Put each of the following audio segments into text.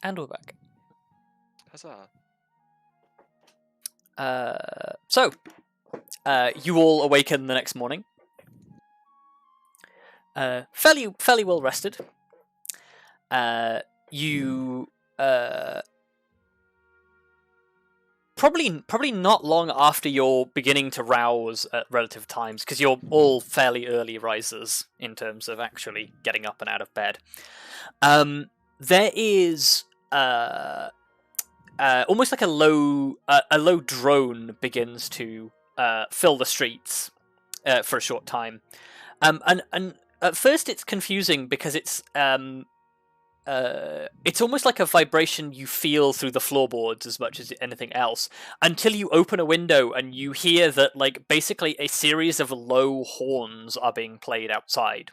And we're back. Huzzah. So, you all awaken the next morning. Fairly well rested. You probably not long after you're beginning to rouse at relative times, because you're all fairly early risers in terms of actually getting up and out of bed. There is almost like a low drone begins to fill the streets for a short time, and at first it's confusing because it's almost like a vibration you feel through the floorboards as much as anything else, until you open a window and you hear that, like, basically a series of low horns are being played outside.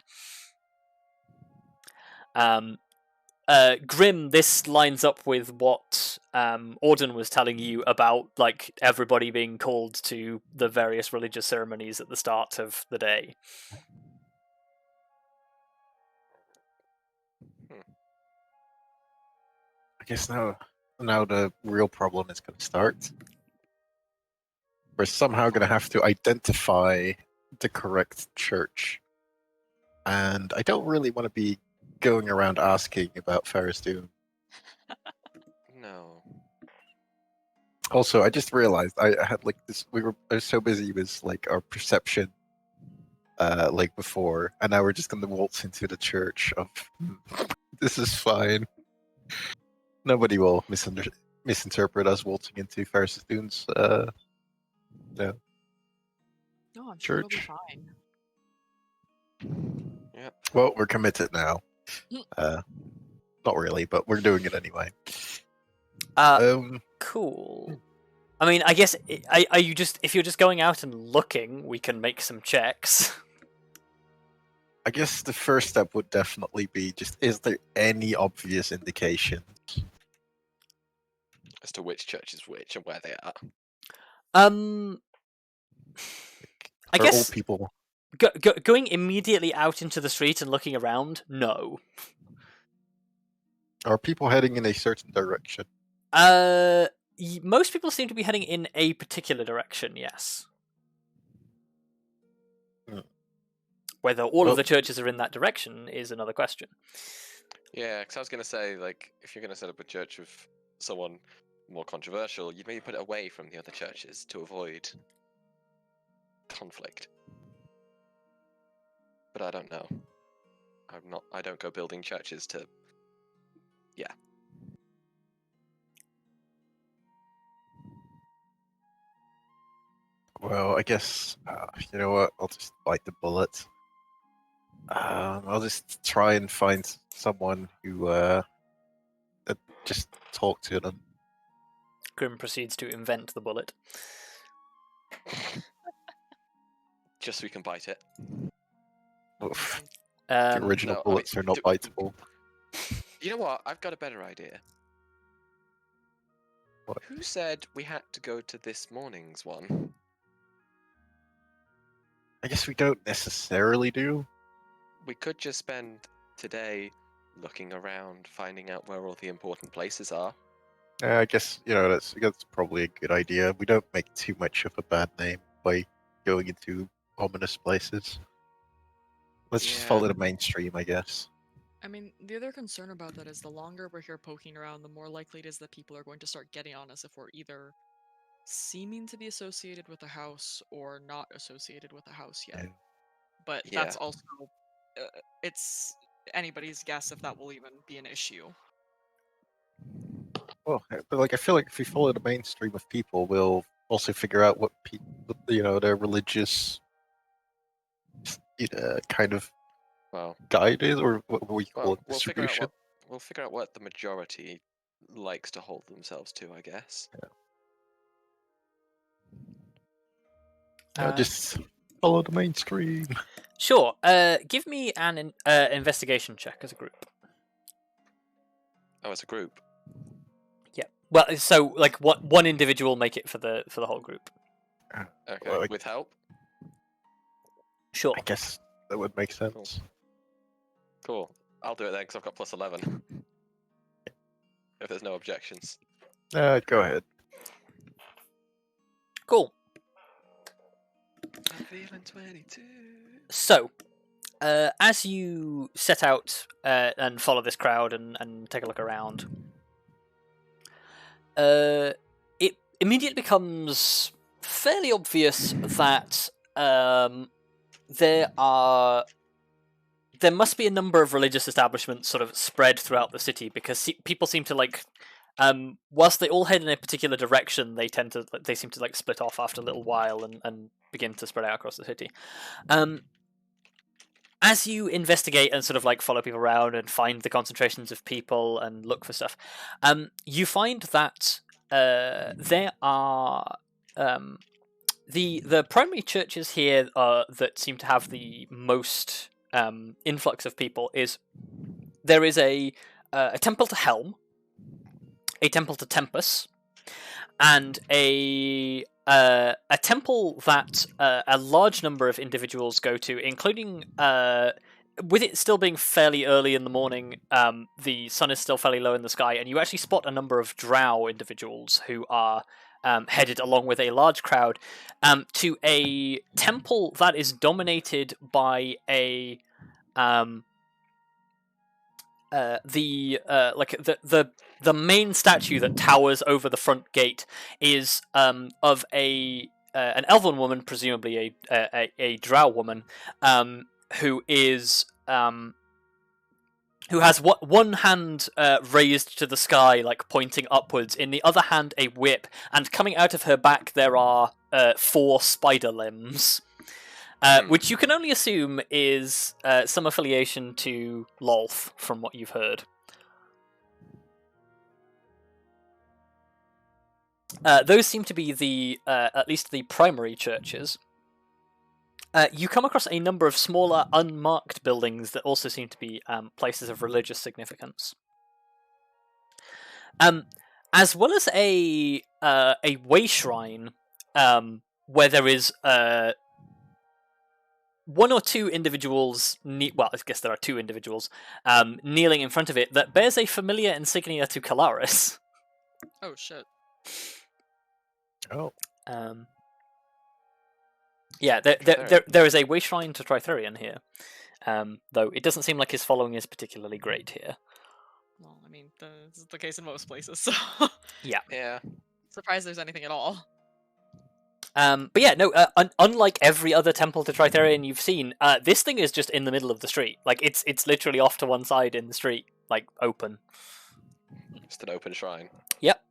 Grim, this lines up with what Auden was telling you about, like, everybody being called to the various religious ceremonies at the start of the day. I guess now the real problem is going to start. We're somehow going to have to identify the correct church. And I don't really want to be going around asking about Thariz'dun. No. Also, I just realized I had like this. I was so busy with like our perception, like before, and now we're just going to waltz into the church of. This is fine. Nobody will misinterpret us waltzing into Thariz'dun's No, I'm sure it'll be church. fine. Yep. Well, we're committed now. Not really, but we're doing it anyway. Cool. I mean, I guess are you just, if you're just going out and looking, we can make some checks. I guess the first step would definitely be just: is there any obvious indications As to which church is which and where they are. I are guess old people? going immediately out into the street and looking around, no. Are people heading in a certain direction? Most people seem to be heading in a particular direction, yes. Whether all of the churches are in that direction is another question. Yeah, because I was going to say, like, if you're going to set up a church of someone more controversial, you'd maybe put it away from the other churches to avoid conflict. But I don't know. I don't go building churches to... Yeah. Well, I guess, you know what, I'll just bite the bullet. I'll just try and find someone who, just talk to them. Grim proceeds to invent the bullet. Just so we can bite it. Oof. The original bullets are not biteable. You know what? I've got a better idea. What? Who said we had to go to this morning's one? I guess we don't necessarily do. We could just spend today looking around, finding out where all the important places are. I guess, you know, that's probably a good idea. We don't make too much of a bad name by going into ominous places. Let's just follow the mainstream, I guess. I mean, the other concern about that is the longer we're here poking around, the more likely it is that people are going to start getting on us if we're either seeming to be associated with a house or not associated with a house yet. But that's also, it's anybody's guess if that will even be an issue. Well, but like I feel like if we follow the mainstream of people, we'll also figure out what their religious, kind of guide is, or what we call it, distribution. We'll figure out what the majority likes to hold themselves to, I guess. Yeah. Just follow the mainstream. Sure. Give me an investigation check as a group. Oh, as a group. Yeah. Well, so like, what one individual make it for the whole group? Okay. Well, with help. Sure. I guess that would make sense. Cool. I'll do it then because I've got +11. if there's no objections. Go ahead. Cool. I'm feeling 22. So, as you set out and follow this crowd and take a look around, it immediately becomes fairly obvious that there must be a number of religious establishments sort of spread throughout the city, because people seem to like, whilst they all head in a particular direction, they seem to like split off after a little while and begin to spread out across the city. As you investigate and sort of like follow people around and find the concentrations of people and look for stuff, you find that there are the primary churches here that seem to have the most influx of people. There is a temple to Helm, a temple to Tempus, and a temple that a large number of individuals go to, including, with it still being fairly early in the morning, the sun is still fairly low in the sky, and you actually spot a number of drow individuals who are headed along with a large crowd to a temple that is dominated by a the main statue that towers over the front gate is of an elven woman, presumably a drow woman, who has one hand raised to the sky, like pointing upwards, in the other hand a whip, and coming out of her back there are 4 spider limbs. Which you can only assume is some affiliation to Lolth, from what you've heard. Those seem to be at least the primary churches. You come across a number of smaller, unmarked buildings that also seem to be places of religious significance. As well as a way shrine, where there is 1 or 2 individuals, well, I guess there are 2 individuals, kneeling in front of it, that bears a familiar insignia to Kelariis. Oh, shit. Oh. Yeah, there is a way shrine to Tallithsyr here, though it doesn't seem like his following is particularly great here. Well, I mean, this is the case in most places, so... Yeah. Surprised there's anything at all. But yeah, no. Unlike every other temple to Tallithsyr you've seen, this thing is just in the middle of the street. Like it's literally off to one side in the street, like open. Just an open shrine. Yep.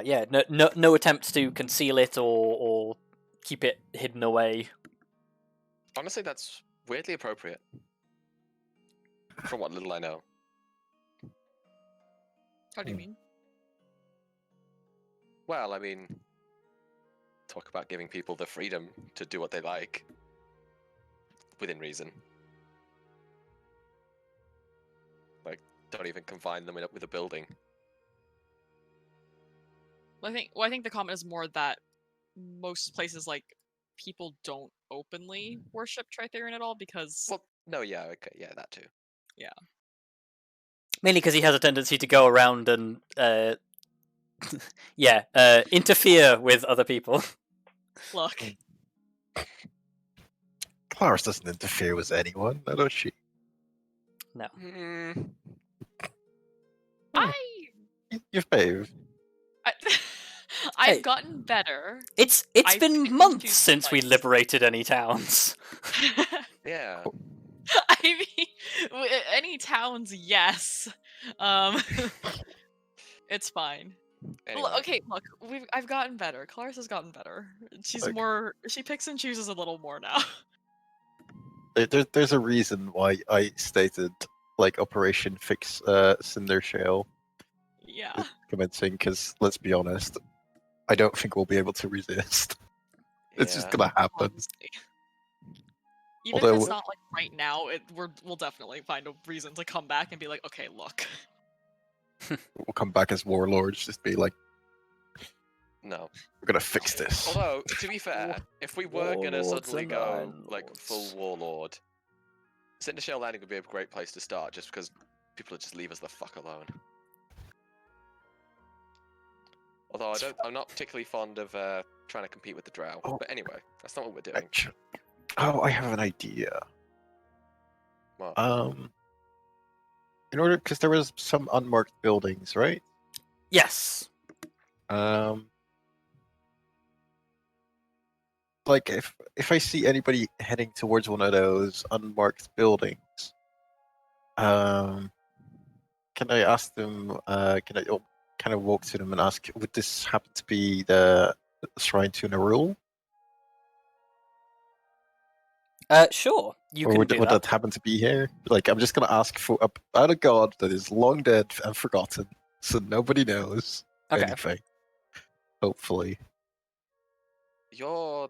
Yeah. No attempts to conceal it or keep it hidden away. Honestly, that's weirdly appropriate. From what little I know. How do you mean? Well, I mean, talk about giving people the freedom to do what they like. Within reason. Like, don't even confine them with a building. Well, I think the comment is more that most places, like, people don't openly worship Tallithsyr at all because... Well, no, yeah, okay, yeah, that too. Yeah. Mainly because he has a tendency to go around and interfere with other people. Look. Kelariis doesn't interfere with anyone, does she? No. Your fave. I've Hey. gotten better. It's I've been picked and months choose since we twice. liberated any towns. Yeah. I mean, any towns, yes. It's fine. Anyway. Okay, look, I've gotten better. Kelariis has gotten better. She's Like- more. She picks and chooses a little more now. There's a reason why I stated like Operation Fix Cindershale Yeah. commencing, because let's be honest, I don't think we'll be able to resist. It's just Yeah. gonna happen. Honestly. Even Although- if it's not like right now, we'll definitely find a reason to come back and be like, okay, look. We'll come back as warlords, just be like, No. we're gonna fix this. Although, to be fair, if we were gonna Warlords suddenly and go like landlords. full warlord, Cindershale Landing would be a great place to start, just because people would just leave us the fuck alone. Although I'm not particularly fond of trying to compete with the drow. Oh. But anyway, that's not what we're doing. Oh, I have an idea. What? In order, because there was some unmarked buildings, right? Yes. Like if I see anybody heading towards one of those unmarked buildings, can I ask them? Can I kind of walk to them and ask, would this happen to be the shrine to Nerul? Sure. You Or can would, do would that. that happen to be here? Like, I'm just gonna ask for about a god that is long dead and forgotten, so nobody knows Okay. anything. Hopefully. You're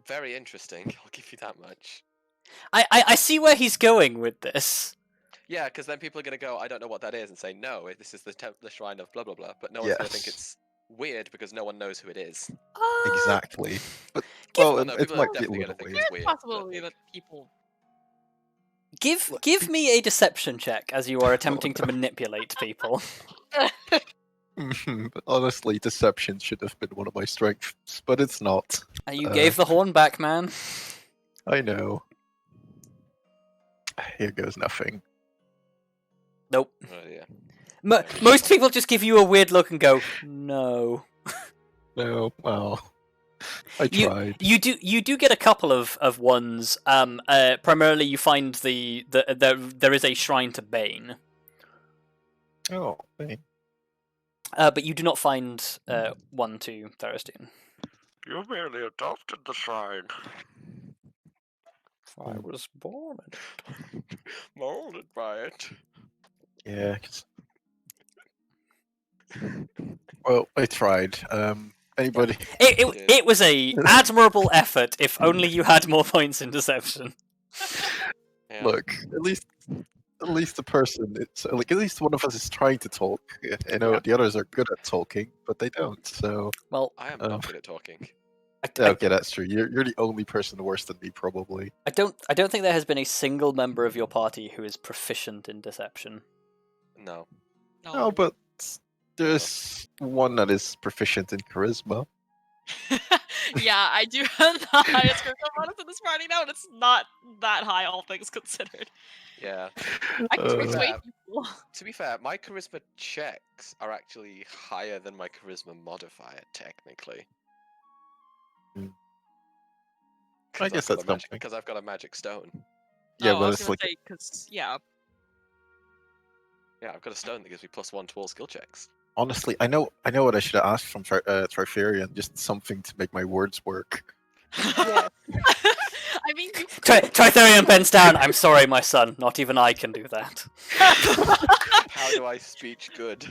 very interesting. I'll give you that much. I see where he's going with this. Yeah, because then people are going to go, I don't know what that is, and say, no, this is the shrine of blah blah blah. But no one's going to think Yes. it's weird because no one knows who it is. Exactly. But Give- well, Well, no, it people are might be a definitely little gonna think weird. it's There's weird. a but, possibility like, that people. Give me a deception check as you are attempting to manipulate people. But honestly, deception should have been one of my strengths, but it's not. You gave the horn back, man. I know. Here goes nothing. Nope. Oh, yeah. Most people just give you a weird look and go, no. No, well, I tried. You do get a couple of ones. Primarily, you find there is a shrine to Bane, Oh, thank but you do not find one to Thariz'dun. You merely adopted the shrine. I was born in it. Molded by it. yeah. Well, I tried. Anybody? It was a admirable effort. If only you had more points in deception. Yeah. Look, at least the person. It's like at least one of us is trying to talk. You know, the others are good at talking, but they don't. So Well, I am not good at talking. okay, that's true. You're the only person worse than me, probably. I don't think there has been a single member of your party who is proficient in deception. No. No, but there's one that is proficient in charisma. Yeah, I do have the highest charisma bonus in this party now, and it's not that high, all things considered. Yeah. I can persuade Yeah. people. To be fair, my charisma checks are actually higher than my charisma modifier, technically. I guess that's something. Because I've got a magic stone. Yeah, I but was it's gonna like say, because, yeah. Yeah, I've got a stone that gives me +1 to all skill checks. honestly, I know what I should have asked from Trifarian. Just something to make my words work. Yeah. I mean, you Tritharion bends down. I'm sorry, my son. Not even I can do that. How do I speech good?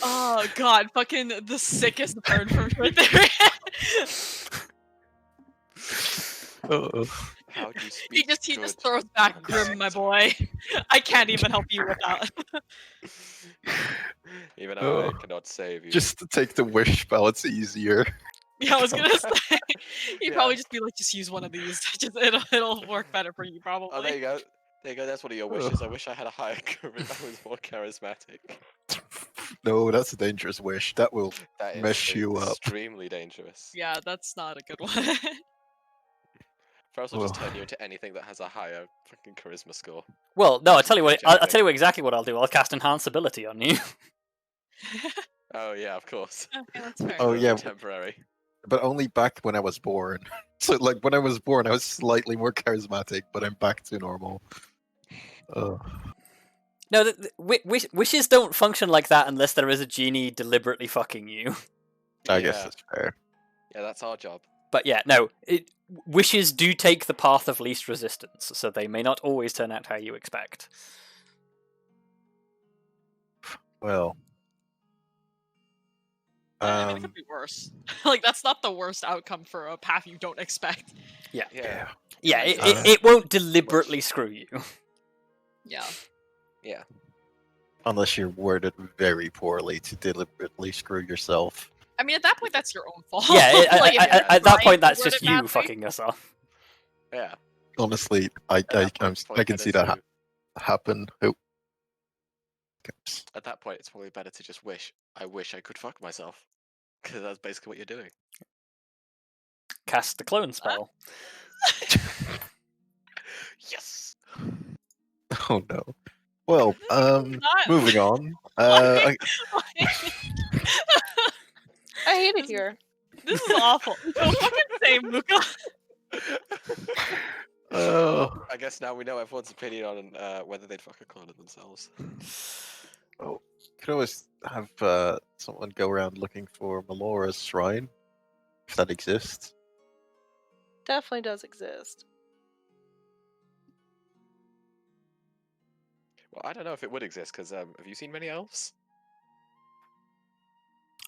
Oh god, fucking the sickest burn from right there. How do you speak he good? just throws back Grim, my boy. I can't even help you with that. Even Oh. I cannot save you. Just to take the wish spell, it's easier. Yeah, I was gonna say he'd Yeah. probably just be like, just use one of these. Just it'll work better for you, probably. Oh, there you go. There you go. That's one of your wishes. I wish I had a higher charisma. I was more charismatic. No, that's a dangerous wish. That will That is mess you up. extremely dangerous. Yeah, that's not a good one. Ferrous will just Ugh. turn you into anything that has a higher fucking charisma score. Well, no, I'll tell you what. Magic I'll tell you exactly what I'll do. I'll cast Enhance Ability on you. Oh yeah, of course. Okay, that's fair. Oh, yeah. Temporary. But only back when I was born. So, like, when I was born, I was slightly more charismatic, but I'm back to normal. No, wishes don't function like that unless there is a genie deliberately fucking you. I guess Yeah. that's fair. Yeah, that's our job. But yeah, no. Wishes do take the path of least resistance, so they may not always turn out how you expect. Well. I mean, it could be worse. Like, that's not the worst outcome for a path you don't expect. Yeah. Yeah. Yeah, Yeah. it won't deliberately screw you. Yeah. Yeah. Unless you're worded very poorly to deliberately screw yourself. I mean, at that point, that's your own fault. Yeah, Like, if you're at that trying point, to that's word just it you badly. fucking us off. Yeah. Honestly, I At that can point, see that happen. Oh, At that point, it's probably better to just wish. I wish I could fuck myself, because that's basically what you're doing. Cast the clone spell. Yes. Oh no. Well, Not- moving on. Like- I hate it This- here. This is awful. No fucking same, Luka. Oh, I guess now we know everyone's opinion on whether they'd fuck a clone of themselves. could always have someone go around looking for Melora's shrine, if that exists. Definitely does exist. Well, I don't know if it would exist, because have you seen many elves?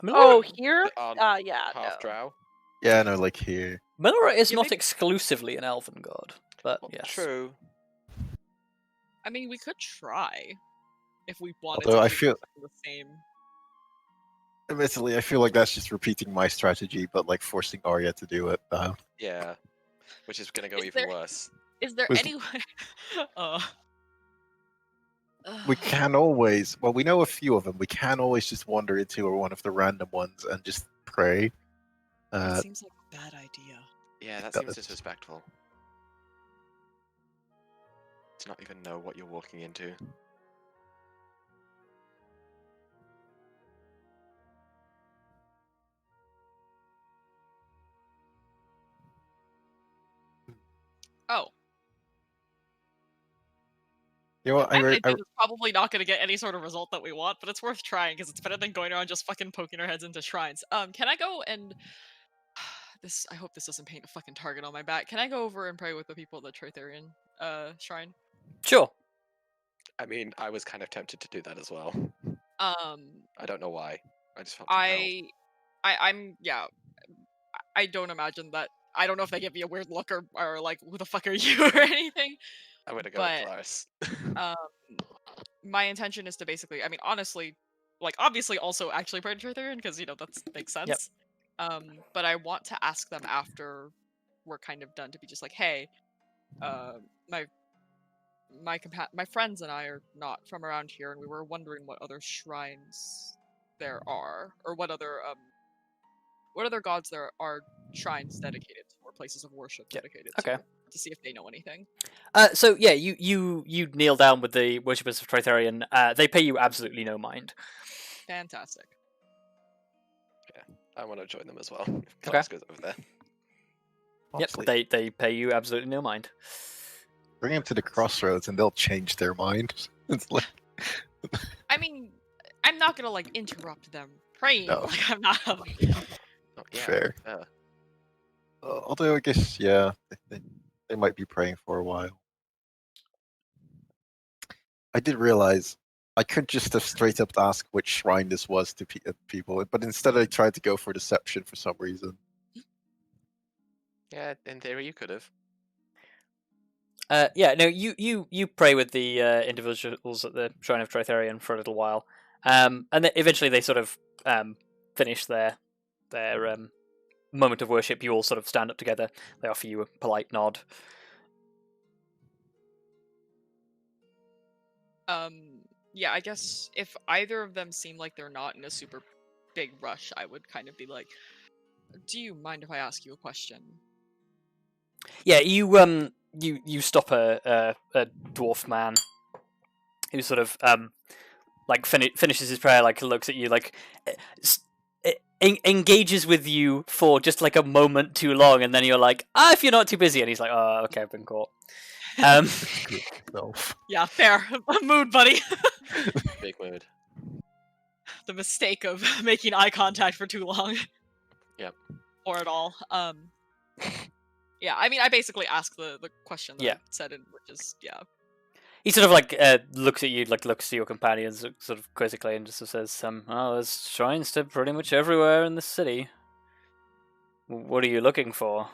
Oh, here? That aren't Yeah, half no. drow? Yeah, no, like here. Minimr is Yeah, not maybe- exclusively an elven god, but Well, yes. True. I mean, we could try if we wanted Although to I keep feel- the same. Admittedly, I feel like that's just repeating my strategy, but like forcing Arya to do it. Yeah. Which is going to go Is even there- worse. Is there Was- any way? We can always, well, we know a few of them. We can always just wander into one of the random ones and just pray. It seems like a bad idea. Yeah, that It seems does. disrespectful. To not even know what you're walking into. Oh, You know what? I think it's probably not going to get any sort of result that we want, but it's worth trying because it's better than going around just fucking poking our heads into shrines. Can I go and this? I hope this doesn't paint a fucking target on my back. Can I go over and pray with the people at the Tallithsyr shrine? Sure. I mean, I was kind of tempted to do that as well. Um, I don't know why. I just felt compelled. I'm yeah. I don't imagine that. I don't know if they give me a weird look or like, who the fuck are you or anything. I'm gonna go but- with Kelariis. My intention is to basically, I mean, honestly, like obviously also actually pray to Tallithsyr because that makes sense. But I want to ask them after we're kind of done to be just like, hey, my friends and I are not from around here, and we were wondering what other shrines there are, or what other gods there are shrines dedicated to, or places of worship dedicated Okay. to see if they know anything. So yeah, you kneel down with the worshippers of Tallithsyr. They pay you absolutely no mind. Fantastic. I want to join them as well. Okay. Kelariis goes over there. Honestly, Yep, they pay you absolutely no mind. bring them to the crossroads and they'll change their mind. It's like, I mean, I'm not gonna like interrupt them praying. No. Like I'm not. Oh, yeah, Fair. yeah. although I guess, yeah, they might be praying for a while. I did realize I could just have straight up asked which shrine this was to people, but instead I tried to go for deception for some reason. Yeah, in theory you could have. Yeah, no, you pray with the individuals at the Shrine of Tallithsyr for a little while, and then eventually they sort of finish their moment of worship. You all sort of stand up together. They offer you a polite nod. Yeah, I guess if either of them seem like they're not in a super big rush, I would kind of be like, do you mind if I ask you a question? Yeah, you stop a dwarf man who sort of like finishes his prayer, like looks at you, like engages with you for just like a moment too long, and then you're like, if you're not too busy, and he's like, oh, okay, I've been caught. Self. Yeah, fair. Mood, buddy. Big mood. The mistake of making eye contact for too long. Yep. Or at all. Yeah, I mean, I basically asked the question that Yeah. I said, which is, yeah. He sort of like looks at you, like looks to your companions, sort of quizzically, and just says, "Oh, there's shrines to pretty much everywhere in the city. What are you looking for?"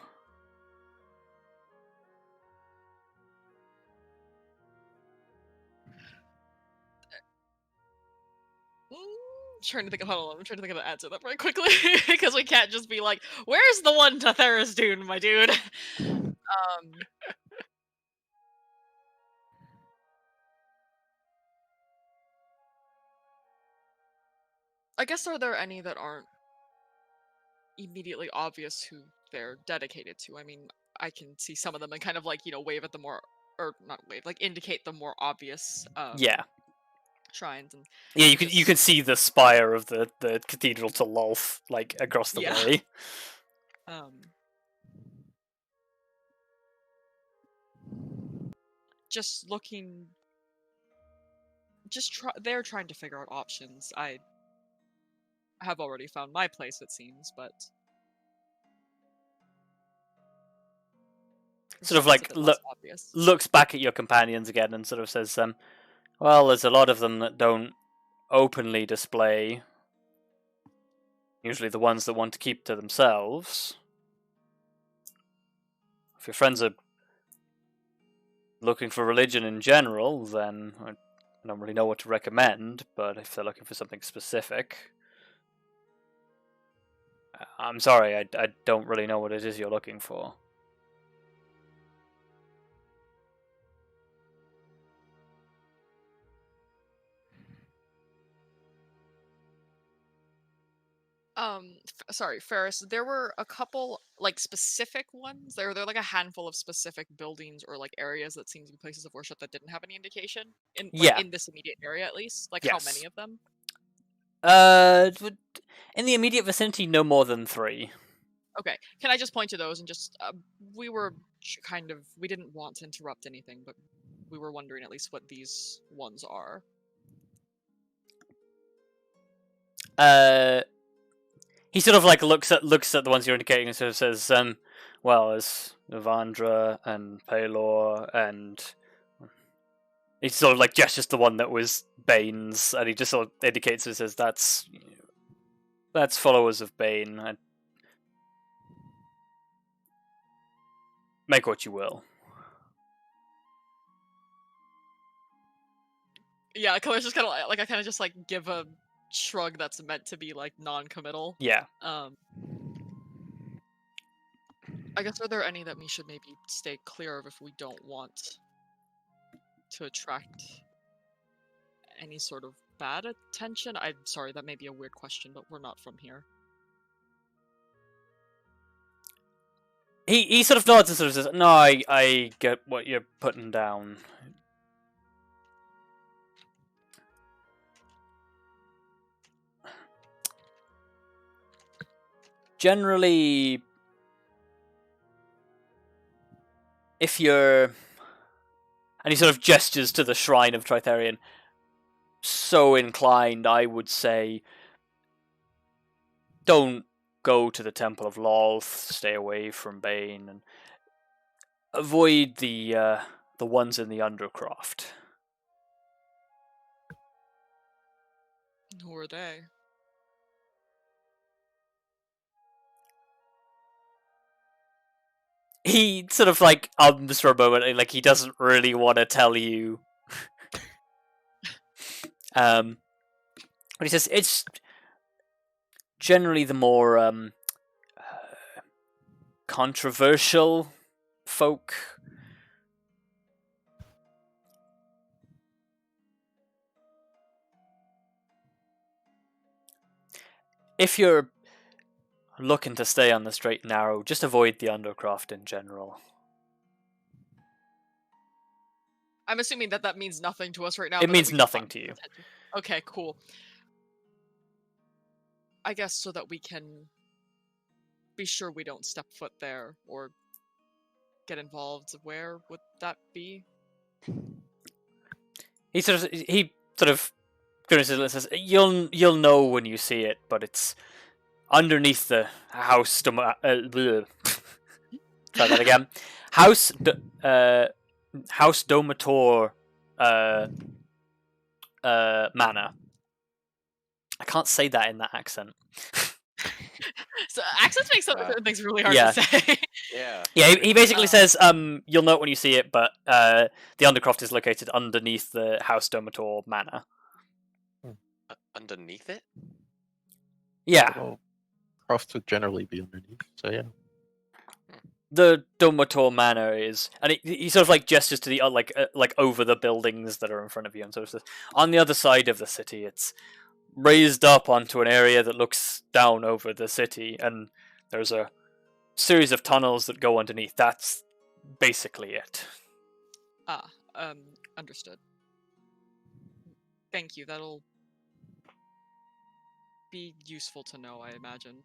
Trying to think of I'm trying to think of the answer that very quickly because we can't just be like, "Where's the one to Thariz'dun, my dude?" I guess are there any that aren't immediately obvious who they're dedicated to? I mean, I can see some of them and kind of like, wave at the more, or not wave, like indicate the more obvious Yeah. shrines. And Yeah, you can see the spire of the cathedral to Lolth, like, across the Yeah. way. Just looking, they're trying to figure out options. I have already found my place, it seems, but Sort of someone's like a bit less obvious. looks back at your companions again and sort of says, well, there's a lot of them that don't openly display. Usually the ones that want to keep to themselves. If your friends are looking for religion in general, then I don't really know what to recommend, but if they're looking for something specific, I'm sorry, I don't really know what it is you're looking for. Sorry, Ferrous, there were a couple, like, specific ones. There were like a handful of specific buildings or, like, areas that seemed to be places of worship that didn't have any indication. In this immediate area, at least. Like, how many of them? In the immediate vicinity, no more than 3. Okay, can I just point to those and just, we were we didn't want to interrupt anything, but we were wondering at least what these ones are. He sort of like looks at the ones you're indicating and sort of says, well, there's Navandra and Palor, and he sort of like gestures the one that was Bane's, and he just sort of indicates and says, that's followers of Bane. Make what you will. Yeah, Kelariis just kind of like, I kind of just like give a shrug that's meant to be like non-committal. Yeah. I guess, are there any that we should maybe stay clear of if we don't want to attract any sort of bad attention? I'm sorry, that may be a weird question, but we're not from here. He sort of nods and sort of says, no, I get what you're putting down. Generally, if you're... And he sort of gestures to the shrine of Tritherion. So inclined, I would say, don't go to the Temple of Lolth, stay away from Bane, and avoid the ones in the Undercroft. Who are they? He sort of like ums for a moment, and like he doesn't really want to tell you. But he says it's generally the more controversial folk. If you're looking to stay on the straight and narrow, just avoid the Undercroft in general. I'm assuming that means nothing to us right now. It means nothing to you. Okay, cool. I guess so that we can be sure we don't step foot there or get involved. Where would that be? He sort of grimaces and says, "You'll know when you see it, but it's underneath the house." Try that again. House Domator Manor. I can't say that in that accent. So accents make some things really hard Yeah. to say. Yeah. Yeah, he basically says, you'll know it when you see it, but the Undercroft is located underneath the House Domator Manor. Underneath it? Yeah. Well, crofts would generally be underneath, so yeah. The Domator Manor is, and he sort of like gestures to the like over the buildings that are in front of you, and sort of says, on the other side of the city, it's raised up onto an area that looks down over the city, and there's a series of tunnels that go underneath. That's basically it. Ah, understood. Thank you. That'll be useful to know, I imagine.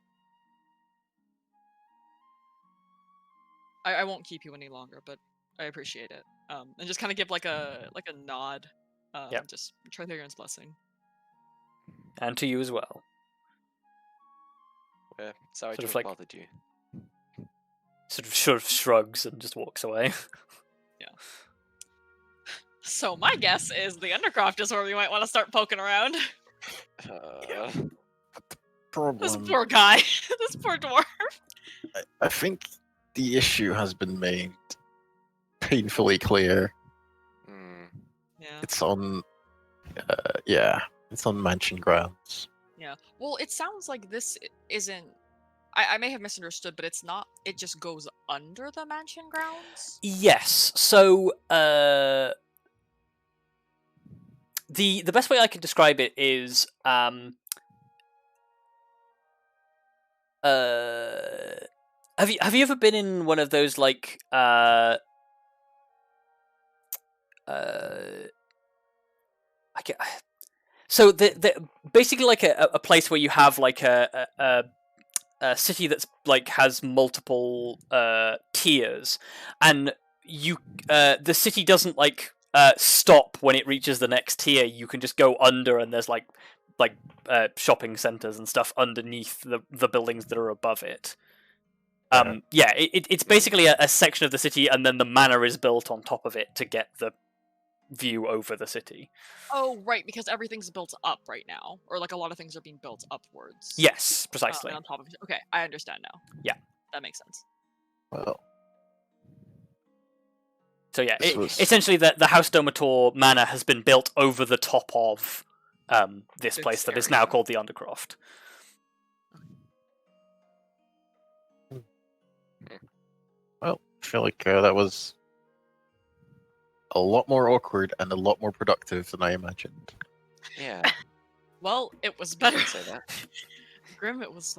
I won't keep you any longer, but I appreciate it. And just kind of give like a nod. Yep. Just Trithagon's blessing. And to you as well. Sorry Sort to of have like- bothered you. Sort of shrugs and just walks away. So my guess is the Undercroft is where we might want to start poking around. This Problem. poor guy. This poor dwarf. I think the issue has been made painfully clear. Yeah. It's on, it's on mansion grounds. Yeah. Well, it sounds like this isn't. I may have misunderstood, but it's not. It just goes under the mansion grounds. Yes. So the best way I can describe it is have you ever been in one of those like so the basically like a place where you have like a city that's like has multiple tiers, and you the city doesn't like stop when it reaches the next tier. You can just go under, and there's like shopping centers and stuff underneath the buildings that are above it. It's basically a section of the city, and then the manor is built on top of it to get the view over the city. Oh, right, because everything's built up right now, or like a lot of things are being built upwards. Yes, precisely. And on top of it. Okay, I understand now. Yeah, that makes sense. Well, so yeah, this was- essentially the House Domator Manor has been built over the top of this place that is now area. called the Undercroft. Well, I feel like that was a lot more awkward and a lot more productive than I imagined. Yeah, Well, it was better. I'd say that. Grim, it was.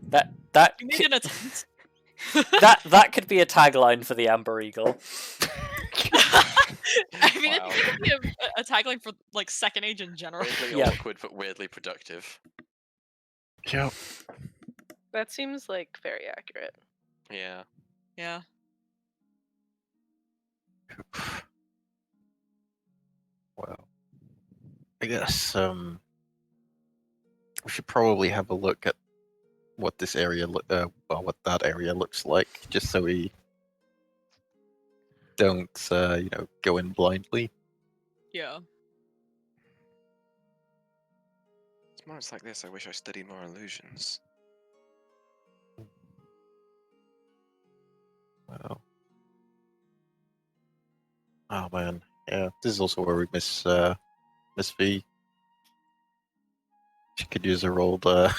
That You made an attempt. that could be a tagline for the Amber Eagle. I mean, Wow. it could be a tagline for like Second Age in general. Weirdly Yeah. awkward, but weirdly productive. Yep. That seems like very accurate. Yeah. Yeah. Well, I guess we should probably have a look at what this area, what that area looks like, just so we don't, go in blindly. Yeah. It's moments like this I wish I studied more illusions. Well, oh man, yeah. This is also where we miss V. She could use her old outfit.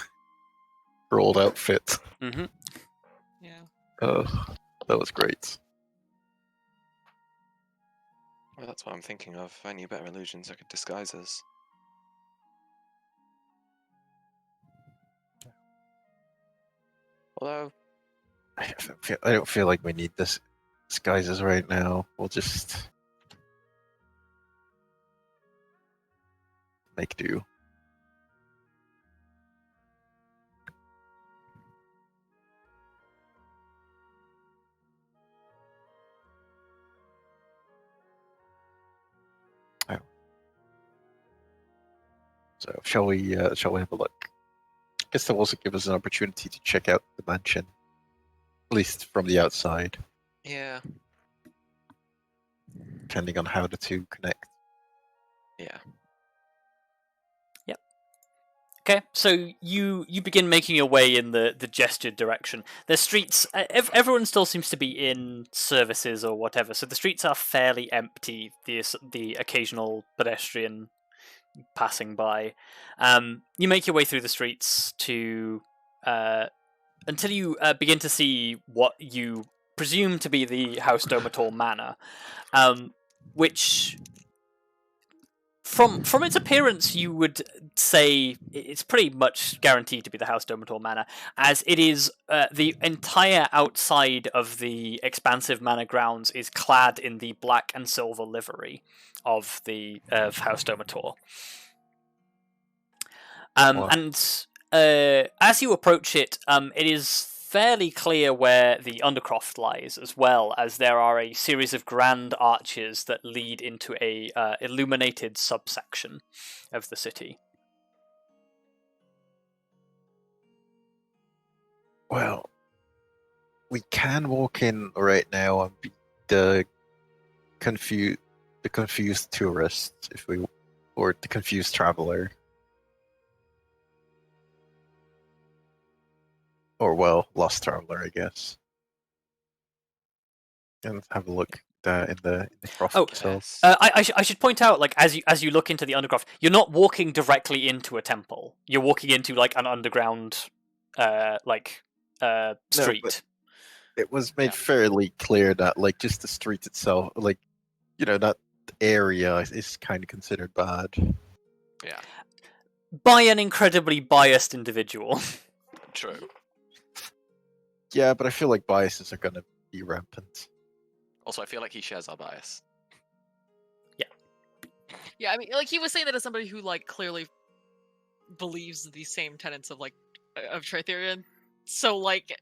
Mm-hmm. Yeah. Oh, that was great. Well, that's what I'm thinking of. If I knew better illusions, I could disguise us. Although, I don't feel like we need this disguises right now. We'll just make do. Oh. So shall we have a look? I guess that will also give us an opportunity to check out the mansion, at least from the outside, yeah. depending on how the two connect. Yeah. Okay, so you begin making your way in the gestured direction. The streets, everyone still seems to be in services or whatever, so the streets are fairly empty. The occasional pedestrian passing by. You make your way through the streets to until you begin to see what you presume to be the House Domator Manor, which From its appearance, you would say it's pretty much guaranteed to be the House Domator Manor, as it is the entire outside of the expansive manor grounds is clad in the black and silver livery of House Domator. Wow. And as you approach it, it is fairly clear where the Undercroft lies, as well as there are a series of grand arches that lead into a illuminated subsection of the city. Well, we can walk in right now and be the confused tourist, or the confused traveler. Or, well, lost traveler, I guess. And have a look in the croft itself. I should point out, like, as you look into the Undercroft, you're not walking directly into a temple. You're walking into like an underground, street. But it was made fairly clear that, like, just the street itself, like, that area is kind of considered bad. Yeah. By an incredibly biased individual. True. Yeah, but I feel like biases are going to be rampant. Also, I feel like he shares our bias. Yeah, I mean, like, he was saying that as somebody who, like, clearly believes the same tenets of Tritherion. So, like,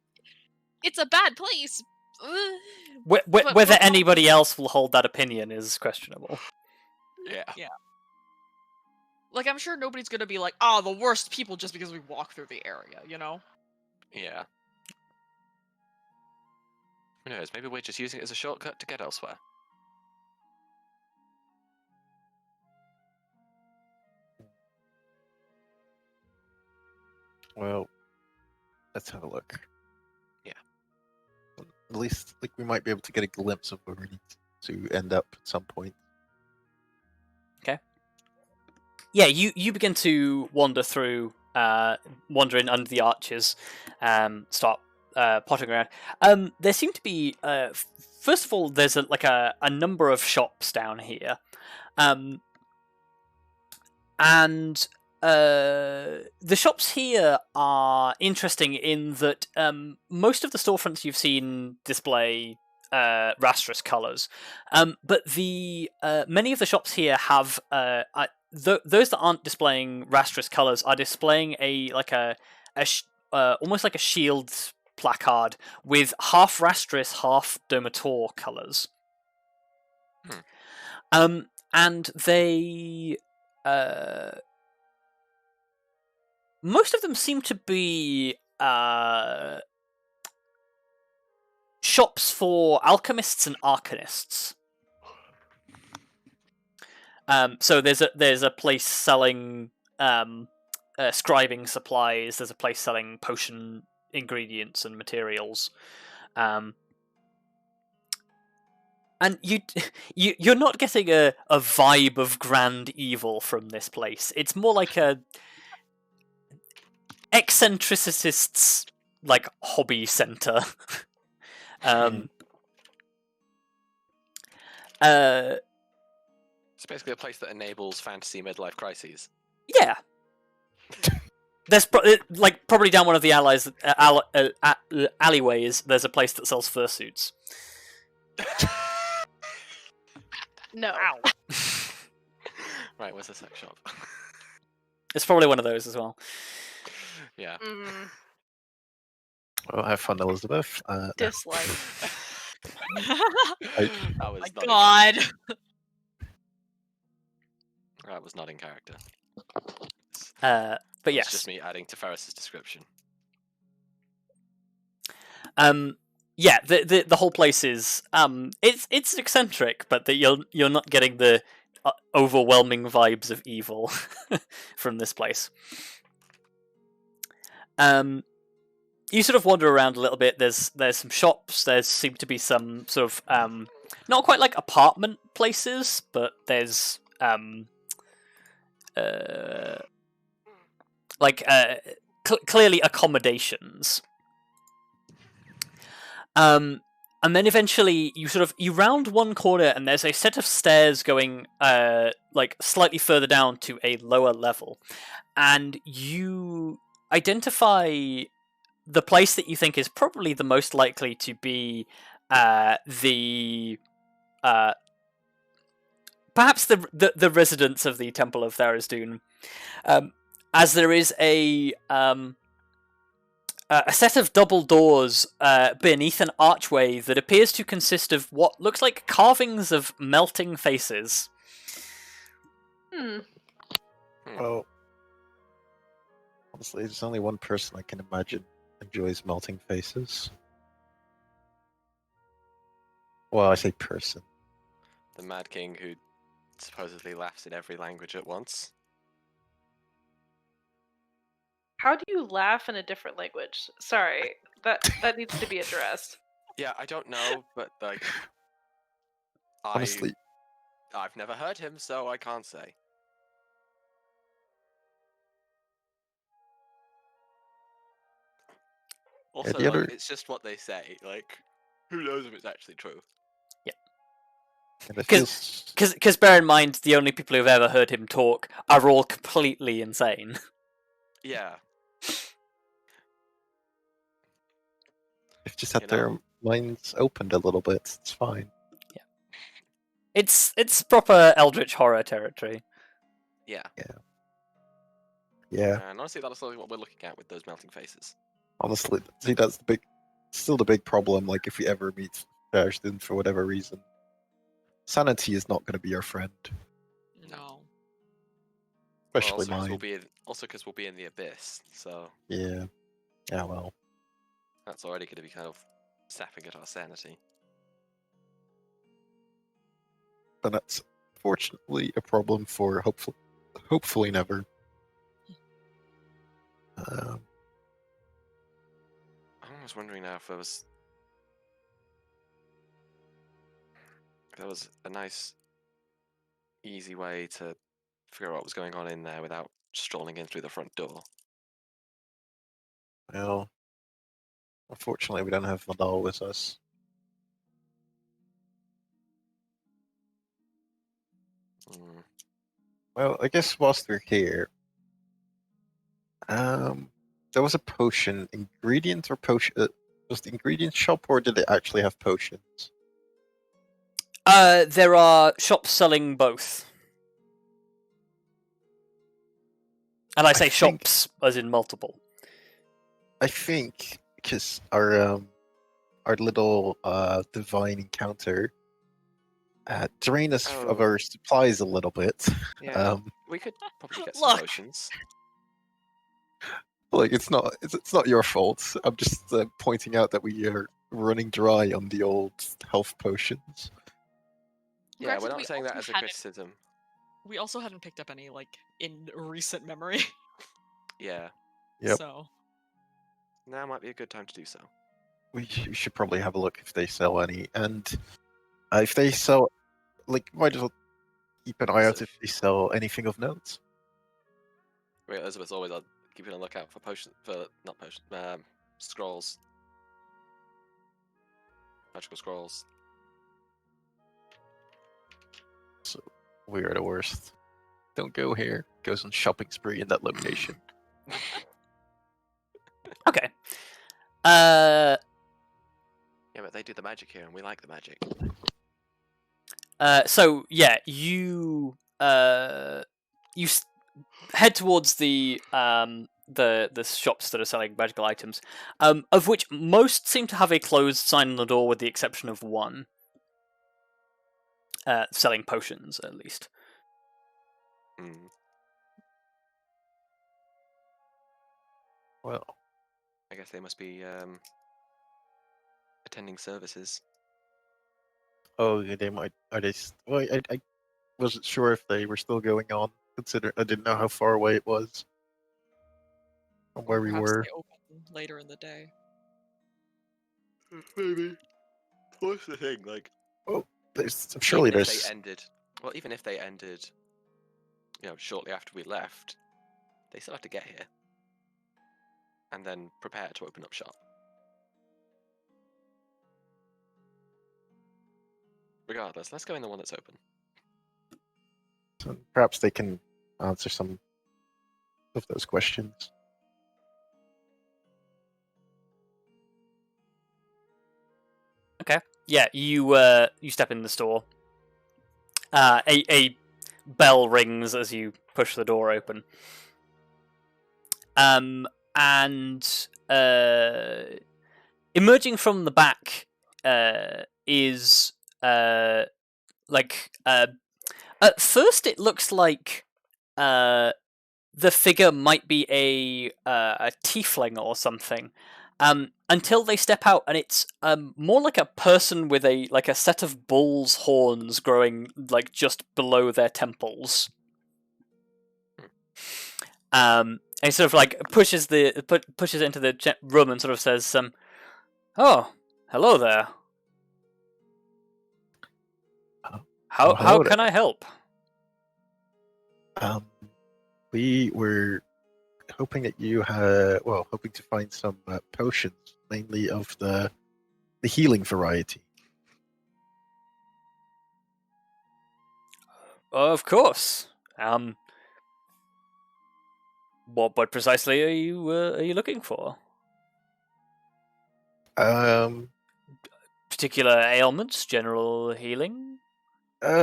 it's a bad place. Whether anybody else will hold that opinion is questionable. Yeah. Like, I'm sure nobody's gonna be like, "Oh, the worst people," just because we walk through the area, you know? Yeah. Who knows? Maybe we're just using it as a shortcut to get elsewhere. Well, let's have a look. Yeah. At least, like, we might be able to get a glimpse of where we need to end up at some point. Okay. Yeah, you begin to wander through, wandering under the arches, start potting around. There seem to be, first of all, there's a number of shops down here, and the shops here are interesting in that most of the storefronts you've seen display Rastrous colours, but the many of the shops here have those that aren't displaying Rastrous colours are displaying almost like a shield placard with half Rastrous, half Domator colours. And they most of them seem to be shops for alchemists and arcanists. So there's a place selling scribing supplies. There's a place selling potion ingredients and materials. And you're not getting a vibe of grand evil from this place. It's more like a eccentricists like hobby center. It's basically a place that enables fantasy midlife crises. Yeah. There's probably down one of the alleyways. There's a place that sells fursuits. No. Ow. Right, where's the sex shop? It's probably one of those as well. Yeah. Well, have fun, Elizabeth. Dislike. That was My not God. That was not in character. But It's yes. just me adding to Ferrous's description. Yeah, the whole place is it's eccentric, but that you're not getting the overwhelming vibes of evil from this place. You sort of wander around a little bit. There's some shops. There seem to be some sort of not quite like apartment places, but there's clearly accommodations. and then eventually you round one corner, and there's a set of stairs going like slightly further down to a lower level, and you identify the place that you think is probably the most likely to be the perhaps the residents of the Temple of Thariz'dun, as there is a set of double doors beneath an archway that appears to consist of what looks like carvings of melting faces. Hmm. Well, honestly, there's only one person I can imagine enjoys melting faces. Well, I say person. The Mad King who supposedly laughs in every language at once. How do you laugh in a different language? Sorry, that needs to be addressed. Yeah, I don't know, but like, Honestly, I've never heard him, so I can't say. Also, the other- it's just what they say. Like, who knows if it's actually true? and it feels Because bear in mind, the only people who've ever heard him talk are all completely insane. Yeah. they've just had You their know? minds opened a little bit. It's fine. It's proper eldritch horror territory. Yeah. Yeah. And honestly, that's what we're looking at with those melting faces. Honestly, see, that's still the big problem. Like, if we ever meet Thariz'dun for whatever reason, sanity is not going to be our friend, No. especially Well, mine. also because we'll be in the abyss, so Yeah. Yeah. Well. that's already going to be kind of sapping at our sanity. But that's fortunately a problem for hopefully never. I'm almost wondering now if there was a nice, easy way to figure out what was going on in there without strolling in through the front door. Well, unfortunately, we don't have Nadal with us. Mm. Well, I guess whilst we're here, there was a potion ingredient or potion. Was the ingredient shop, or did it actually have potions? There are shops selling both. And I say think- shops as in multiple. I think because our little divine encounter drained us of Oh. our supplies a little bit. Yeah, we could probably get some Look. potions. Like, it's not your fault. I'm just pointing out that we are running dry on the old health potions. Yeah, Granted, we're not we saying that also as a hadn't- criticism. We also hadn't picked up any, like, in recent memory. Yeah, Yep. So, now might be a good time to do so. We should probably have a look if they sell any, and if they sell, like, might as well keep an eye out if they sell anything of note. Wait, Elizabeth's always on keeping a lookout for scrolls. Magical scrolls. So we are the worst. Don't go here. Goes on shopping spree in that location. Okay. Yeah, but they do the magic here, and we like the magic. So yeah, you head towards the shops that are selling magical items, of which most seem to have a closed sign on the door, with the exception of one selling potions, at least. Hmm. Well, I guess they must be attending services. oh, yeah, they might. Are they? Well, I wasn't sure if they were still going on. Consider I didn't know how far away it was from where we perhaps were. they open later in the day. Maybe. What's the thing? Like, Surely even if there's. they ended, well, even if they ended, shortly after we left, they still have to get here, and then prepare to open up shop. regardless, let's go in the one that's open. So perhaps they can answer some of those questions. Yeah, you step in the store. A bell rings as you push the door open. And emerging from the back is at first it looks like the figure might be a tiefling or something. Until they step out, and it's more like a person with a set of bull's horns growing just below their temples. And he sort of pushes it into the room and sort of says, "Oh, hello there. How can I help?" We were hoping that you had, hoping to find some potions, mainly of the healing variety. Of course. What precisely are you looking for? Particular ailments, general healing?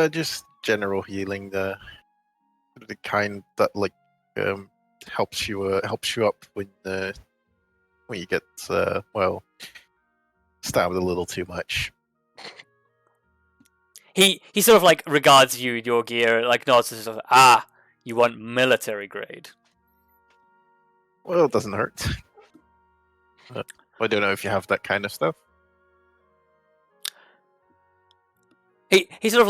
Just general healing, the kind that helps you up when you get stabbed a little too much. He sort of regards you, your gear, nods and sort of, you want military grade. Well, it doesn't hurt. I don't know if you have that kind of stuff. He sort of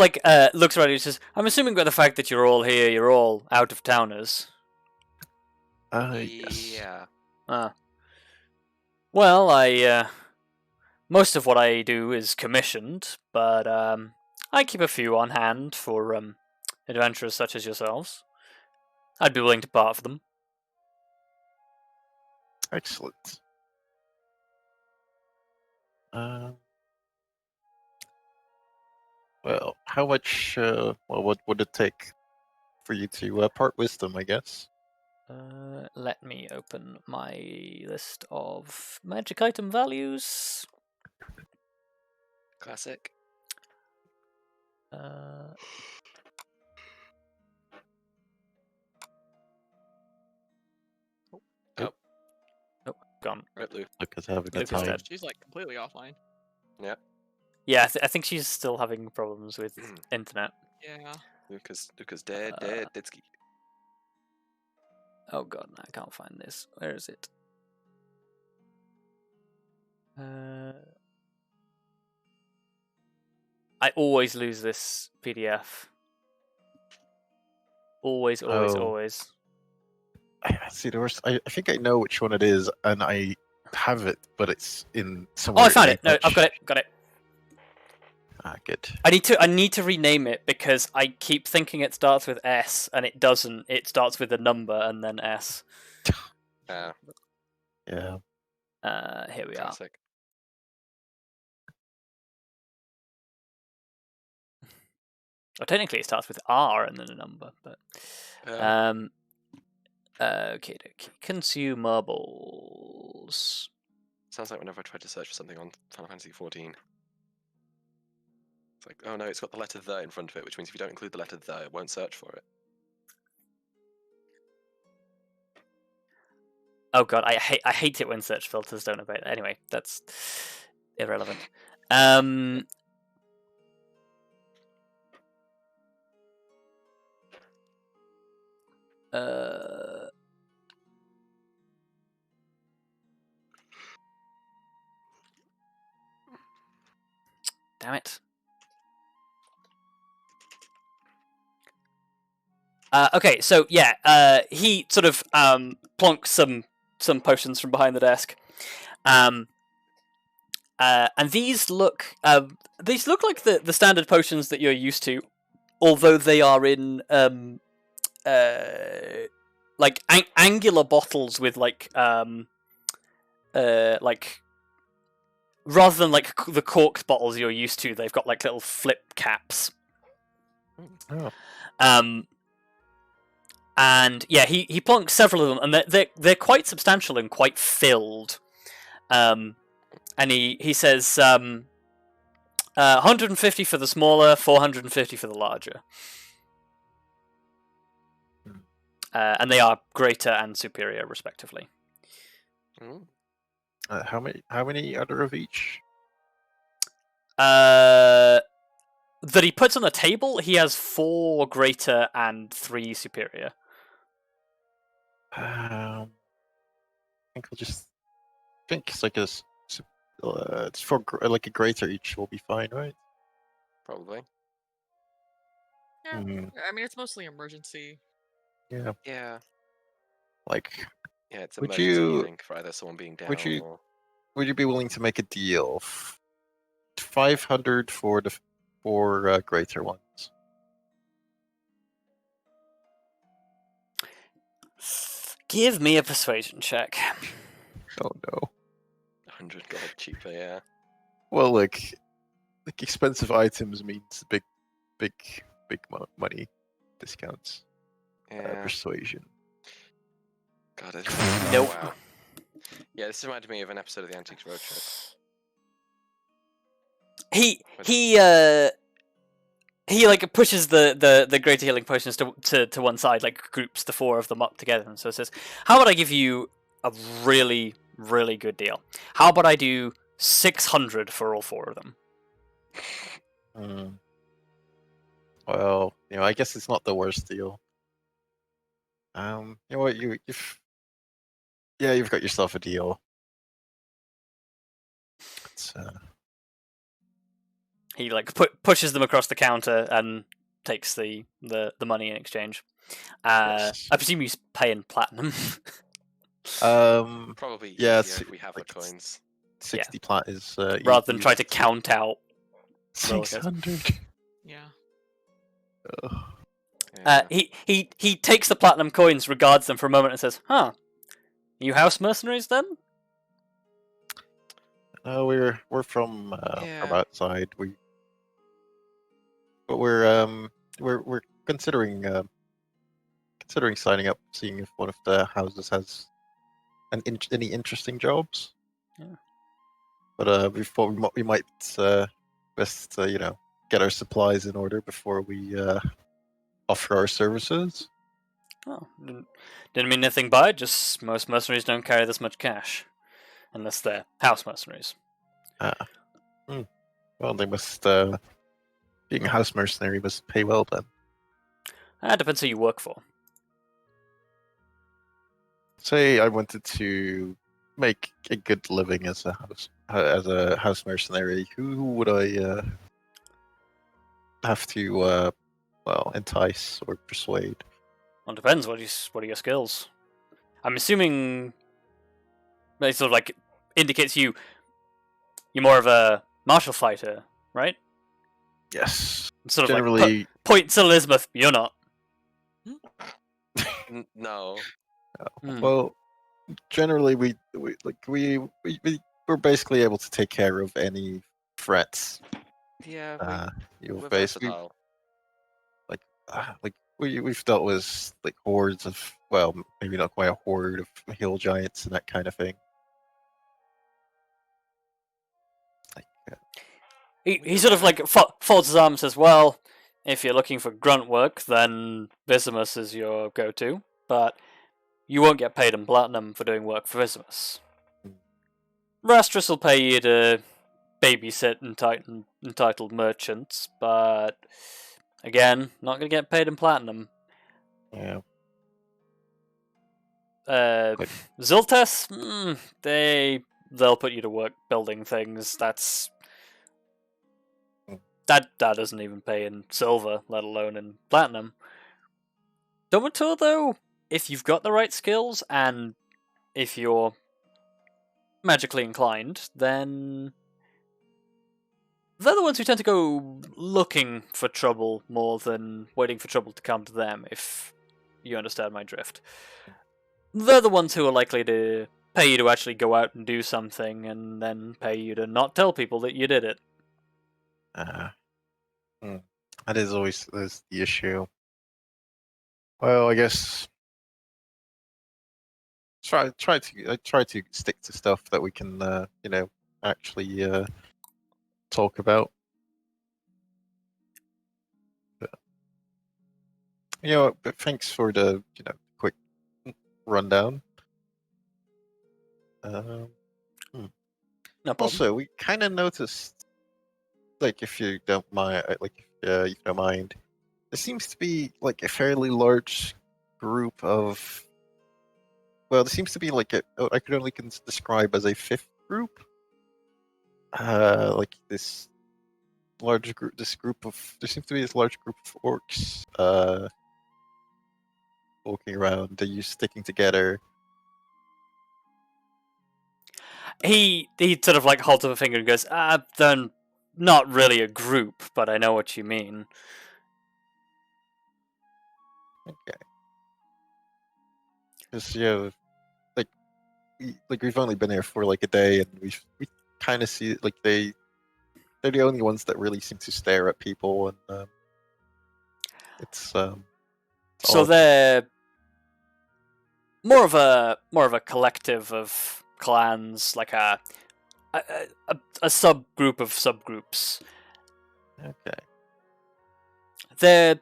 looks around and says, "I'm assuming by the fact that you're all here, you're all out of towners." Yes. Yeah. Well, most of what I do is commissioned, but I keep a few on hand for adventurers such as yourselves. I'd be willing to part for them. Excellent. Well, how much? What would it take for you to part wisdom? I guess. Let me open my list of magic item values. Classic. Gone. Rip Lou. Luka's having a Luka's time. dead. She's completely offline. Yeah, I think she's still having problems with internet. Yeah. Luka's dead, deadski. Oh god, I can't find this. Where is it? I always lose this PDF. Always. See, I think I know which one it is, and I have it, but it's in somewhere. Oh, I found it. No, I've got it. Good. I need to rename it because I keep thinking it starts with S and it doesn't. It starts with a number and then S. Yeah. Here we Classic. are. Well, technically it starts with R and then a number, but okay. Consumables. Sounds like whenever I try to search for something on Final Fantasy 14. It's like, oh no, it's got the letter "the" in front of it, which means if you don't include the letter "the," it won't search for it. Oh god, I hate it when search filters don't obey. Anyway, that's irrelevant. Damn it. Okay, so yeah, he sort of plonks some potions from behind the desk, and these look like the standard potions that you're used to, although they are in angular bottles with rather than like the corked bottles you're used to, they've got like little flip caps. Oh. And yeah, he plonks several of them, and they're quite substantial and quite filled. And he says 150 for the smaller, 450 for the larger. And they are greater and superior, respectively. How many are there of each? That he puts on the table, he has 4 greater and 3 superior. I think I'll just think it's like it's for like a greater each will be fine, right? Probably. Yeah, Hmm. I mean it's mostly emergency. Yeah. Yeah. Like, Yeah, it's Would emergency you- healing for either someone being down would you- or... would you be willing to make a deal? 500 for the 4 greater ones. Give me a persuasion check. Oh no. 100 gold cheaper, yeah. Well, like expensive items means big money discounts. Yeah. Persuasion. God, it... Nope. Wow. Yeah, this reminded me of an episode of the Antiques Road Trip. He like pushes the greater healing potions to one side, like groups the 4 of them up together, and so says, "How about I give you a really, really good deal? How about I do 600 for all 4 of them?" Well, I guess it's not the worst deal. You know what? You've got yourself a deal. It's, He like pushes them across the counter and takes the money in exchange. Yes. I presume he's paying platinum. Probably yeah, easier if we have the coins. 60 plat is rather than try to count out. 600. Yeah. Yeah. He takes the platinum coins, regards them for a moment, and says, "Huh, you house mercenaries then?" No, we're from Yeah. outside. We're considering signing up, seeing if one of the houses has any interesting jobs. Yeah. But before we might best get our supplies in order before we offer our services. Oh, didn't mean anything by it. Just most mercenaries don't carry this much cash, unless they're house mercenaries. Well, they must. Being a house mercenary must pay well then. That depends who you work for. Say I wanted to make a good living as a house mercenary. Who would I have to entice or persuade? Well, it depends. What are your skills? I'm assuming it sort of like indicates you're more of a martial fighter, right? Yes. Sort of Generally, like points Elizabeth. You're not. No. well, generally we're basically able to take care of any threats Yeah, you'll we're face. versatile. We've dealt with like hordes of, well, maybe not quite a horde of hill giants and that kind of thing. He sort of like folds his arms and says, "Well, if you're looking for grunt work, then Visimus is your go-to, but you won't get paid in platinum for doing work for Visimus. Rastris will pay you to babysit entitled merchants, but again, not going to get paid in platinum. Yeah. Ziltes, they'll put you to work building things. That doesn't even pay in silver, let alone in platinum. Domator, though, if you've got the right skills and if you're magically inclined, then they're the ones who tend to go looking for trouble more than waiting for trouble to come to them, if you understand my drift. They're the ones who are likely to pay you to actually go out and do something, and then pay you to not tell people that you did it. That is always the issue. Well, I guess I try to stick to stuff that we can actually talk about. But thanks for the quick rundown. No problem. Also, we kind of noticed, like, if you don't mind, if you don't mind, there seems to be like a fairly large group of. Well, there seems to be like I could only describe as a fifth group. Like this large group. There seems to be this large group of orcs. Walking around. Are you sticking together? He sort of like holds up a finger and goes, they're not really a group, but I know what you mean. Okay. Because we've only been here for like a day, and we kind of see like they're the only ones that really seem to stare at people, and it's So odd. they're more of a collective of clans, like a subgroup of subgroups. Okay. They're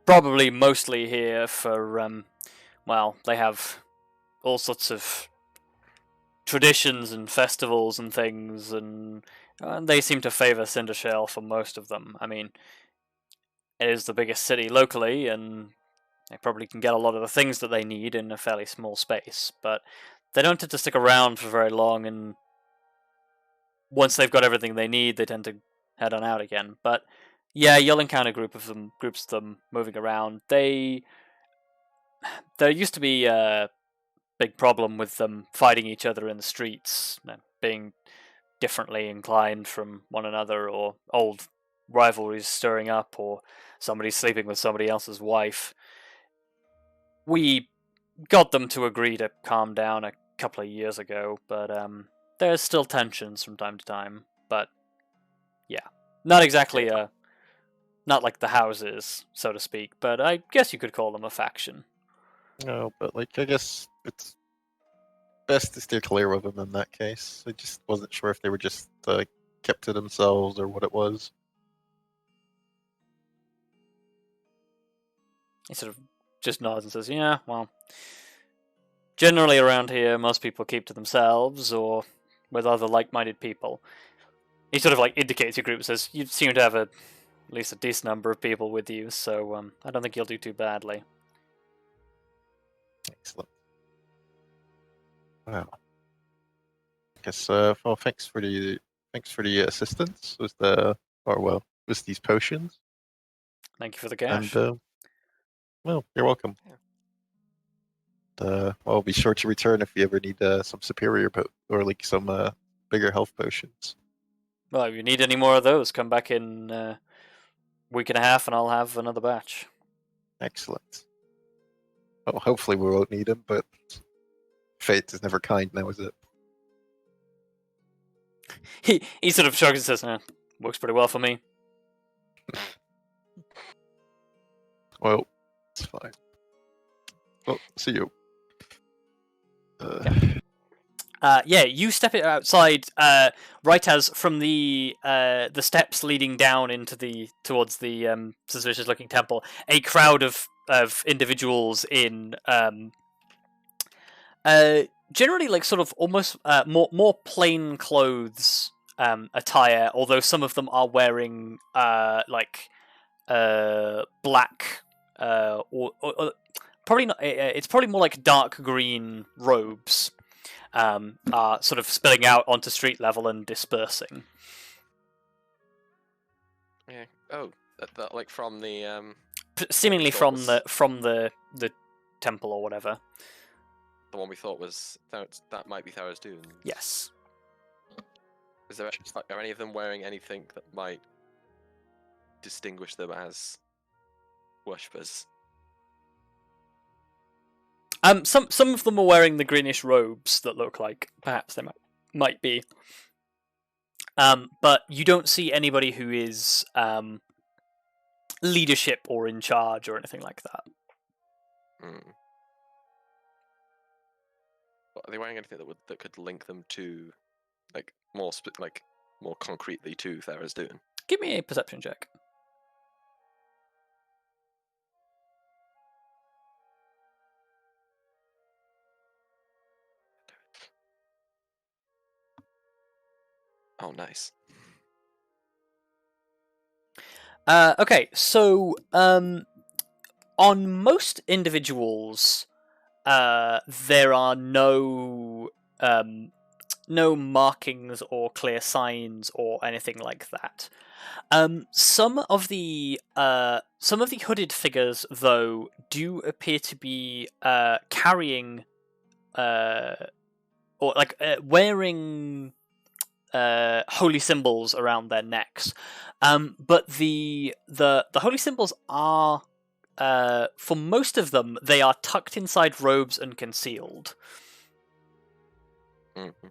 probably mostly here for well, they have all sorts of traditions and festivals and things, and they seem to favour Cindershale for most of them. I mean, it is the biggest city locally, and they probably can get a lot of the things that they need in a fairly small space, but they don't tend to stick around for very long, and once they've got everything they need, they tend to head on out again. But yeah, you'll encounter groups of them moving around. There used to be a big problem with them fighting each other in the streets, being differently inclined from one another, or old rivalries stirring up, or somebody sleeping with somebody else's wife. We got them to agree to calm down a couple of years ago, but there's still tensions from time to time. But yeah, not exactly not like the houses, so to speak, but I guess you could call them a faction. No, but like I guess it's best to steer clear of them in that case. I just wasn't sure if they were just kept to themselves or what it was. He sort of just nods and says, yeah, well, generally around here, most people keep to themselves or with other like-minded people. He sort of like indicates your group and says, you seem to have at least a decent number of people with you, so I don't think you'll do too badly. Excellent. Wow. I guess well, thanks for the assistance with with these potions. Thank you for the cash. And well, you're welcome. Well, be sure to return if you ever need some superior or like some bigger health potions. Well, if you need any more of those, come back in a week and a half and I'll have another batch. Excellent. Well, hopefully we won't need them, but fate is never kind now, is it? He sort of shrugs and says, works pretty well for me. Well, it's fine. Well, see you. Yeah, you step it outside, right as from the steps leading down towards the suspicious-looking temple, a crowd of individuals in generally like sort of almost more plain clothes attire, although some of them are wearing black or probably not. It's probably more like dark green robes. Are sort of spilling out onto street level and dispersing. Yeah. Oh, that like from the seemingly from the temple or whatever. The one we thought was that might be Thariz'dun. Yes. Are any of them wearing anything that might distinguish them as worshippers? Some of them are wearing the greenish robes that look like perhaps they might be. But you don't see anybody who is leadership or in charge or anything like that. But are they wearing anything that could link them to, like more concretely to Thariz'dun? Give me a perception check. Oh, nice. Okay, so on most individuals, there are no markings or clear signs or anything like that. Some of the hooded figures, though, do appear to be carrying or like wearing holy symbols around their necks. But the holy symbols are, for most of them, they are tucked inside robes and concealed. Mm-hmm.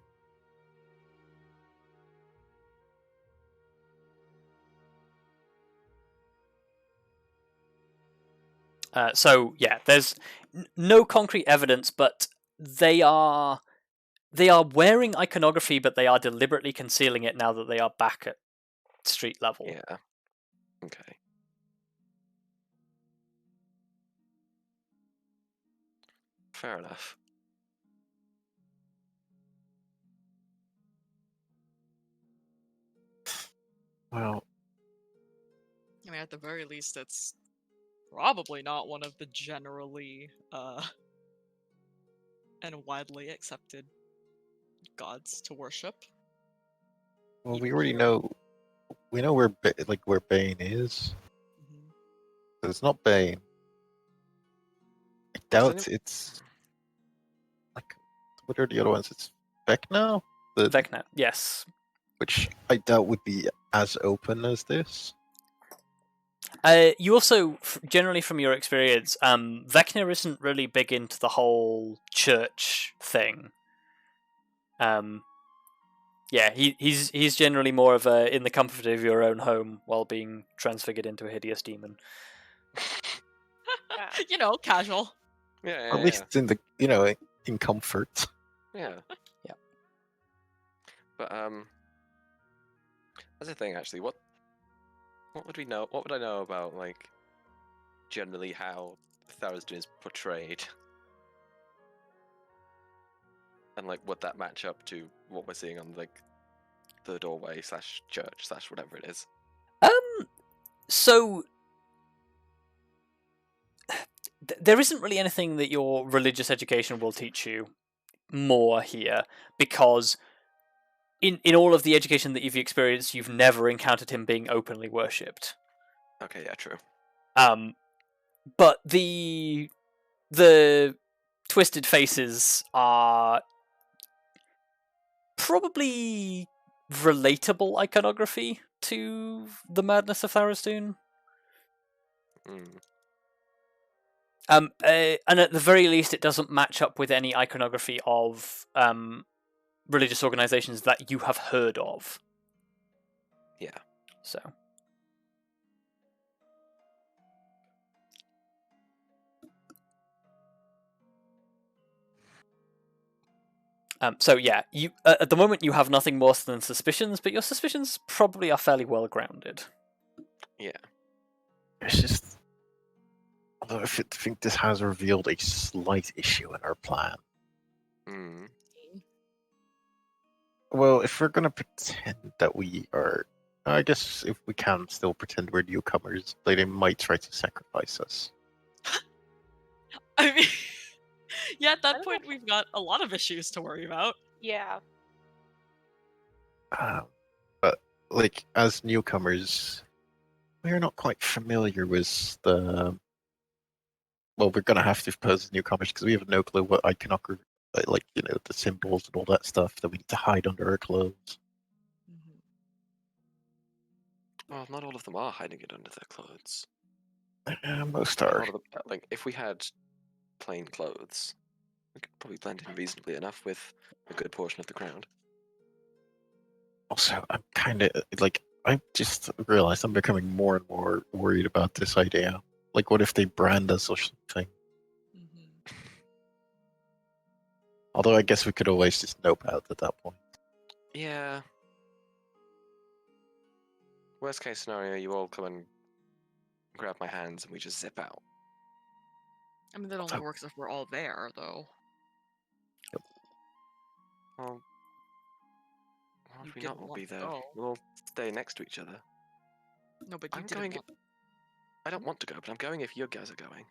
So yeah, there's no concrete evidence, but they are wearing iconography, but they are deliberately concealing it now that they are back at street level. Yeah. Okay. Fair enough. Well, I mean, at the very least, it's probably not one of the generally and widely accepted gods to worship. well, Even we already here. know. We know where Bane is. Mhm. It's not Bane. I doubt it's like, what are the other ones? It's Vecna, Vecna, yes. which I doubt would be as open as this. You also, generally from your experience, Vecna isn't really big into the whole church thing. Yeah, he's generally more of a in the comfort of your own home while being transfigured into a hideous demon. You know, casual. Yeah. At least in the in comfort. Yeah. Yeah. But that's the thing actually. What would we know? What would I know about like generally how Thariz'dun is portrayed? And like would that match up to what we're seeing on like the doorway / church / whatever it is? So there isn't really anything that your religious education will teach you more here, because in all of the education that you've experienced, you've never encountered him being openly worshipped. Okay, yeah, true. But the twisted faces are probably relatable iconography to the madness of Thariz'dun. And at the very least, it doesn't match up with any iconography of religious organizations that you have heard of. Yeah. So. So yeah, you at the moment you have nothing more than suspicions, but your suspicions probably are fairly well grounded. Yeah. It's just, although I think this has revealed a slight issue in our plan. Well, if we're gonna pretend that we are, I guess if we can still pretend we're newcomers, they might try to sacrifice us. I mean, yeah, at that point we've got a lot of issues to worry about. Yeah. But like as newcomers, we're not quite familiar with the. Well, we're gonna have to pose as newcomers because we have no clue what iconography, like the symbols and all that stuff that we need to hide under our clothes. Well, not all of them are hiding it under their clothes. Most are. Like if we had plain clothes, We could probably blend in reasonably enough with a good portion of the crowd. Also, I'm kind of like I just realized I'm becoming more and more worried about this idea. Like, what if they brand us or something? Hmm. Although I guess we could always just nope out at that point. Yeah. Worst case scenario, you all come and grab my hands and we just zip out. I mean, that only works if we're all there, though. Well, how You would we didn't not all want be to there? go. We'll all stay next to each other. No, but you I'm didn't going. want. I don't want to go, but I'm going if you guys are going.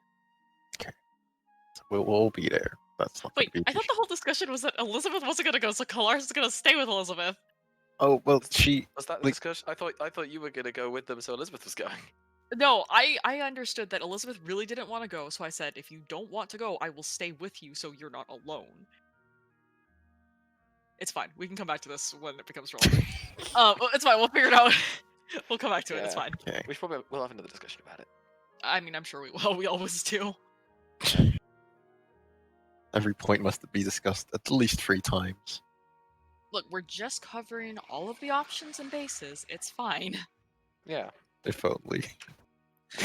So we'll all be there. That's not going Wait, to be. I thought the whole discussion was that Elizabeth wasn't gonna go, so Kelariis is gonna stay with Elizabeth. Oh well, she Was that the like discussion? I thought you were gonna go with them, so Elizabeth was going. No, I understood that Elizabeth really didn't want to go, so I said, if you don't want to go, I will stay with you so you're not alone. It's fine. We can come back to this when it becomes relevant. It's fine. We'll figure it out. We'll come back to it. It's Yeah. fine. okay. We should probably we'll have another discussion about it. I mean, I'm sure we will. We always do. Every point must be discussed at least 3 times. Look, we're just covering all of the options and bases. It's fine. Yeah. If only.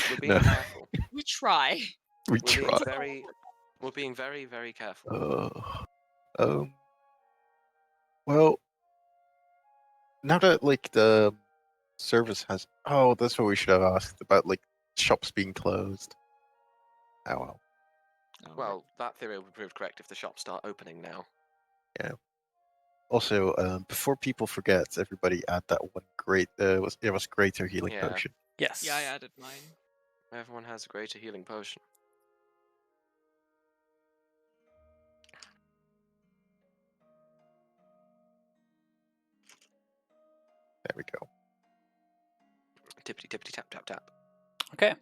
We're being No. careful. We try. We We're being try. very. We're being very, very careful. Well, now that like the service has. Oh, that's what we should have asked about, like shops being closed. Oh well. Well, that theory will prove correct if the shops start opening now. Also, before people forget, everybody add that one great. Was greater healing Yeah. potion. Yes. Yeah, I added mine. Everyone has a greater healing potion. There we go. Tippity tippity tap tap tap. Okay.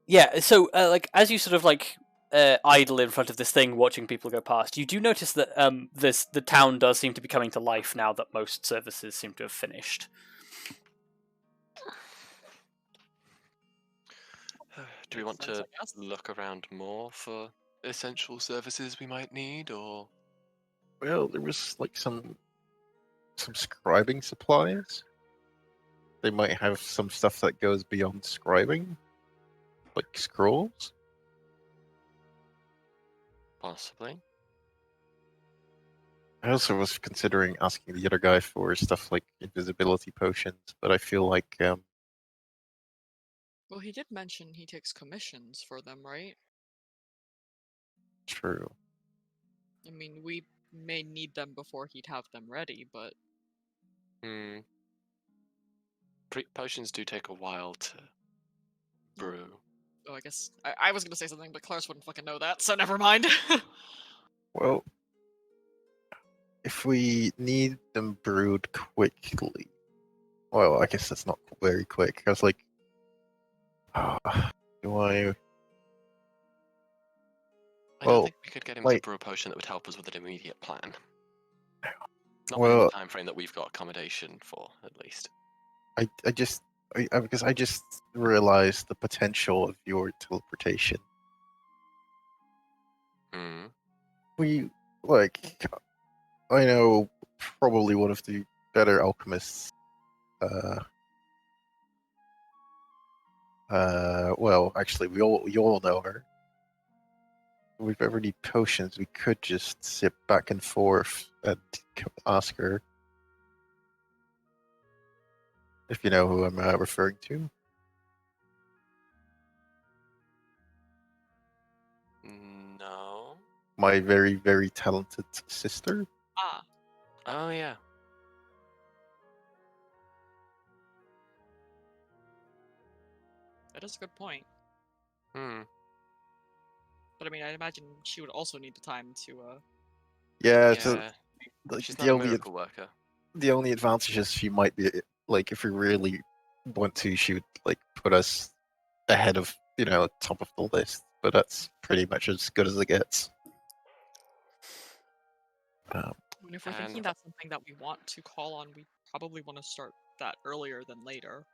Yeah. So, like, as you sort of like idle in front of this thing, watching people go past, you do notice that the town does seem to be coming to life now that most services seem to have finished. Do we Makes want sense, to I guess. look around more for essential services we might need, or Well, there was like some scribing supplies. They might have some stuff that goes beyond scribing, like scrolls. possibly? I also was considering asking the other guy for stuff like invisibility potions, but I feel like Well, he did mention he takes commissions for them, right? true. I mean, we may need them before he'd have them ready, but Hmm. Potions do take a while to brew. oh, I guess I was gonna say something, but Claris wouldn't fucking know that, so never mind. Well, if we need them brewed quickly, well, I guess that's not very quick. I was like, do I? I Well, don't think we could get him to like- brew a potion that would help us with an immediate plan. Not within Well, the time frame that we've got accommodation for, at least. because I just realized the potential of your teleportation. Hmm. We like, I know probably one of the better alchemists. Well, actually, we all know her. If we ever need potions, we could just sit back and forth and ask her. If you know who I'm referring to. No. My very, very talented sister. Ah, Oh yeah. that is a good point. Hmm. But I mean, I imagine she would also need the time to. Yeah, Yeah. so She's the not a only miracle worker. the only advantage is she might be like, if we really want to, she would like put us ahead of top of the list. But that's pretty much as good as it gets. I mean, if we're thinking And- that's something that we want to call on, we probably want to start that earlier than later.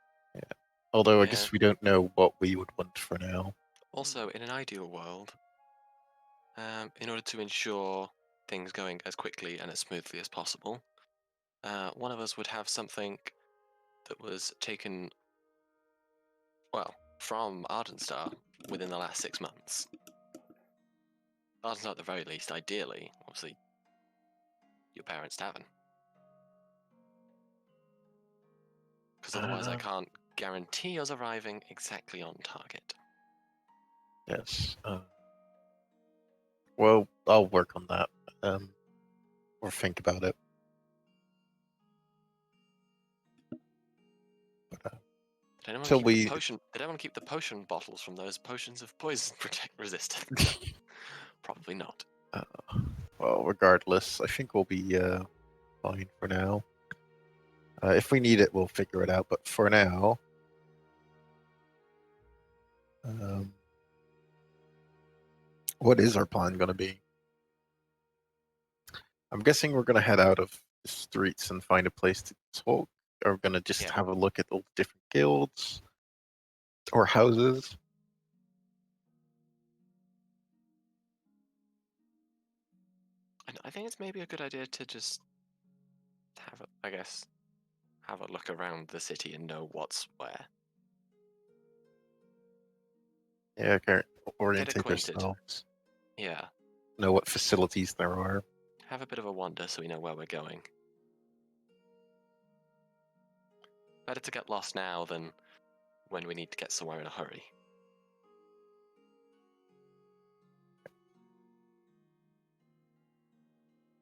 Although I Yeah. guess we don't know what we would want for now. Also, in an ideal world, in order to ensure things going as quickly and as smoothly as possible, one of us would have something that was taken, well, from Ardenstar within the last 6 months. Ardenstar at the very least, ideally, obviously, your parents' tavern. Because otherwise I can't guarantee us arriving exactly on target. Yes. Well, I'll work on that. Or think about it. But, Did anyone, Till keep we- the potion, did anyone keep the potion bottles from those potions of poison resistance? Probably not. well, regardless, I think we'll be fine for now. If we need it, we'll figure it out. But for now, what is our plan going to be? I'm guessing we're going to head out of the streets and find a place to talk. Or we're going to just have a look at all the different guilds or houses. I think it's maybe a good idea to just have a look around the city and know what's where. Yeah, okay. Get Orientate acquainted. ourselves. Yeah. Know what facilities there are. Have a bit of a wander so we know where we're going. Better to get lost now than when we need to get somewhere in a hurry.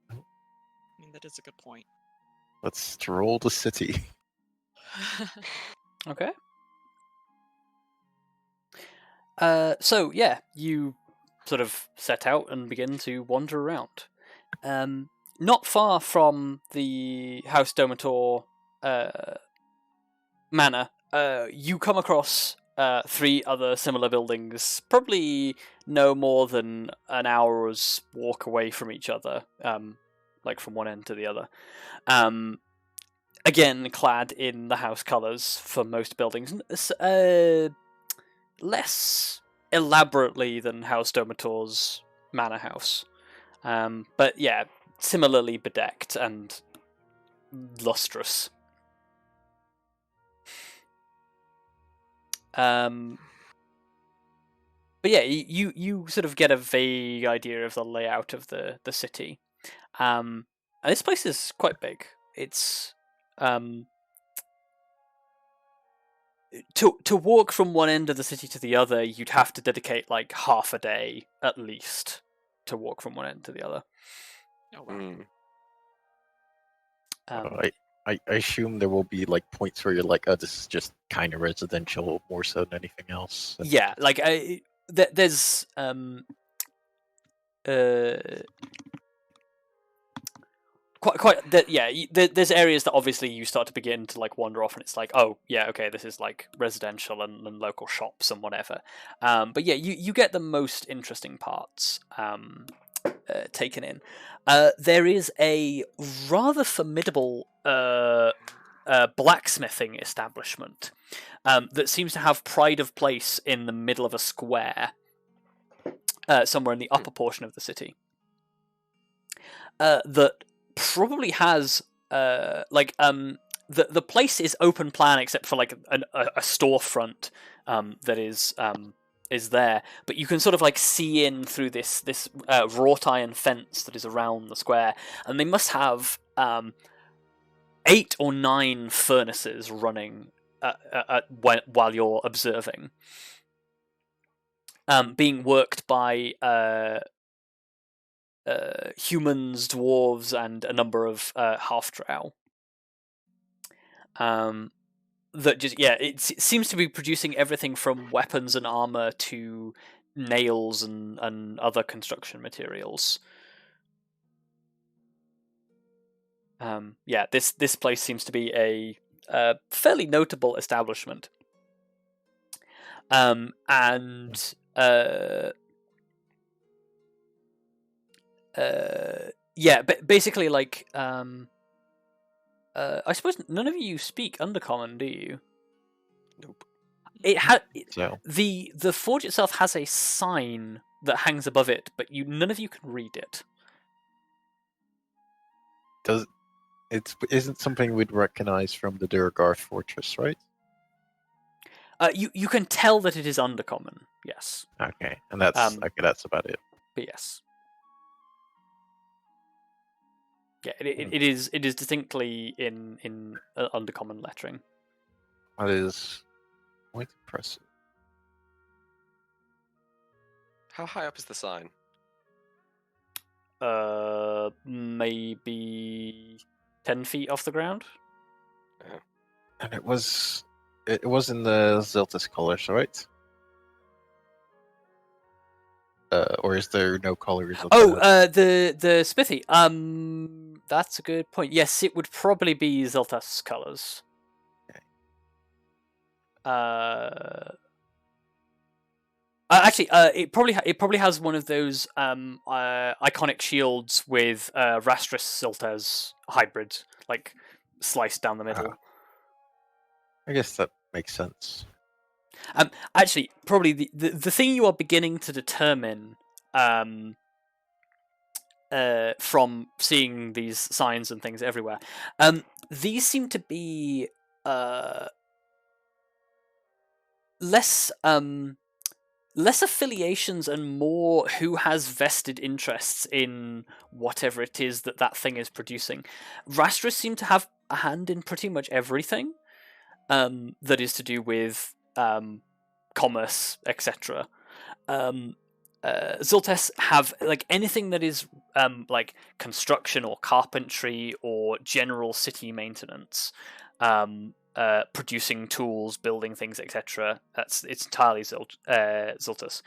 I mean, that is a good point. Let's stroll the city. Okay. So yeah, you sort of set out and begin to wander around. Not far from the House Domator manor, you come across 3 other similar buildings, probably no more than an hour's walk away from each other, like from one end to the other. Again, clad in the house colours for most buildings. Less elaborately than House Domator's manor house. But yeah, similarly bedecked and lustrous. But yeah, you sort of get a vague idea of the layout of the city. And this place is quite big. It's to walk from one end of the city to the other, you'd have to dedicate like half a day at least to walk from one end to the other. Oh wow. I assume there will be like points where you're like, oh, this is just kind of residential more so than anything else. Yeah, like there's there's areas that obviously you start to begin to like wander off, and it's like, oh yeah, okay, this is like residential and local shops and whatever. But yeah, you get the most interesting parts taken in. There is a rather formidable blacksmithing establishment that seems to have pride of place in the middle of a square, somewhere in the upper portion of the city. That probably has the place is open plan except for like a storefront that is there, but you can sort of like see in through this wrought iron fence that is around the square, and they must have 8 or 9 furnaces running while you're observing, being worked by humans, dwarves, and a number of half-drow. That just it seems to be producing everything from weapons and armor to nails and other construction materials. This place seems to be a fairly notable establishment. Basically, like, I suppose none of you speak Undercommon, do you? Nope. The forge itself has a sign that hangs above it, but none of you can read it. Isn't something we'd recognize from the Durgarth fortress, right? You can tell that it is undercommon, yes. Okay, and that's about it. But yes. Yeah, it is distinctly in undercommon lettering. That is quite impressive. How high up is the sign? Maybe 10 feet off the ground. And it was in the Ziltis colors, right? Or is there no color? The smithy. That's a good point. Yes, it would probably be Ziltas colors. Okay. Actually, it probably has one of those iconic shields with Rastris Ziltas hybrid, like sliced down the middle. I guess that makes sense. Actually, probably the thing you are beginning to determine from seeing these signs and things everywhere, these seem to be less affiliations and more who has vested interests in whatever it is that thing is producing. Rastris seem to have a hand in pretty much everything that is to do with commerce, etc. Ziltes have like anything that is like construction or carpentry or general city maintenance, producing tools, building things, etc. It's entirely Ziltus.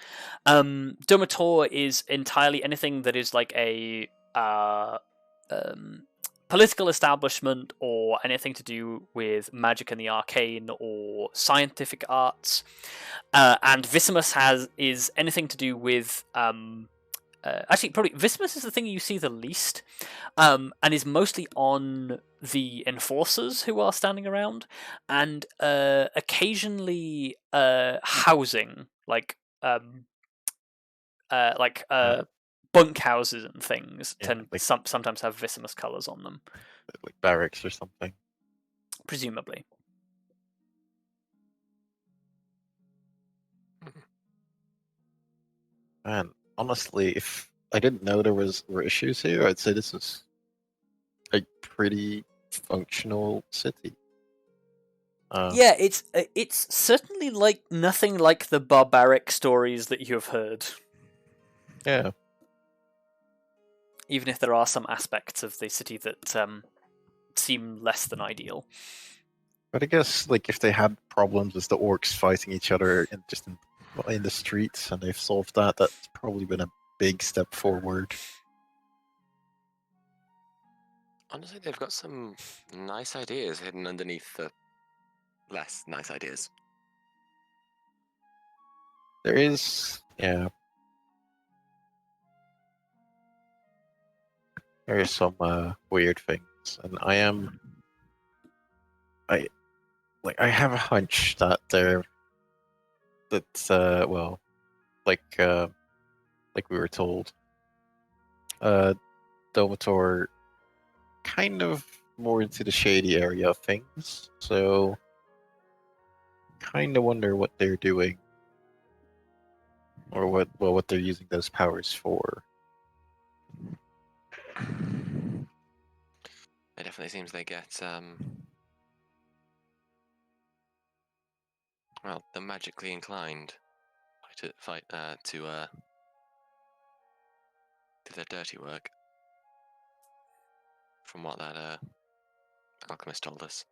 Domator is entirely anything that is like a political establishment or anything to do with magic and the arcane or scientific arts. And Visimus is anything to do with actually probably Visimus is the thing you see the least, and is mostly on the enforcers who are standing around, and occasionally housing like bunk houses and things sometimes have Visimus colours on them. Like barracks or something. Presumably. Man, honestly, if I didn't know there were issues here, I'd say this is a pretty functional city. Yeah, it's certainly like nothing like the barbaric stories that you have heard. Yeah. Even if there are some aspects of the city that seem less than ideal. But I guess, like, if they had problems with the orcs fighting each other in the streets, and they've solved that, that's probably been a big step forward. Honestly, they've got some nice ideas hidden underneath the less nice ideas. There is, yeah. There is some weird things, and I have a hunch that like we were told, Domator kind of more into the shady area of things, so kind of wonder what they're doing, or what they're using those powers for. It definitely seems they get they're magically inclined to do their dirty work, from what that alchemist told us.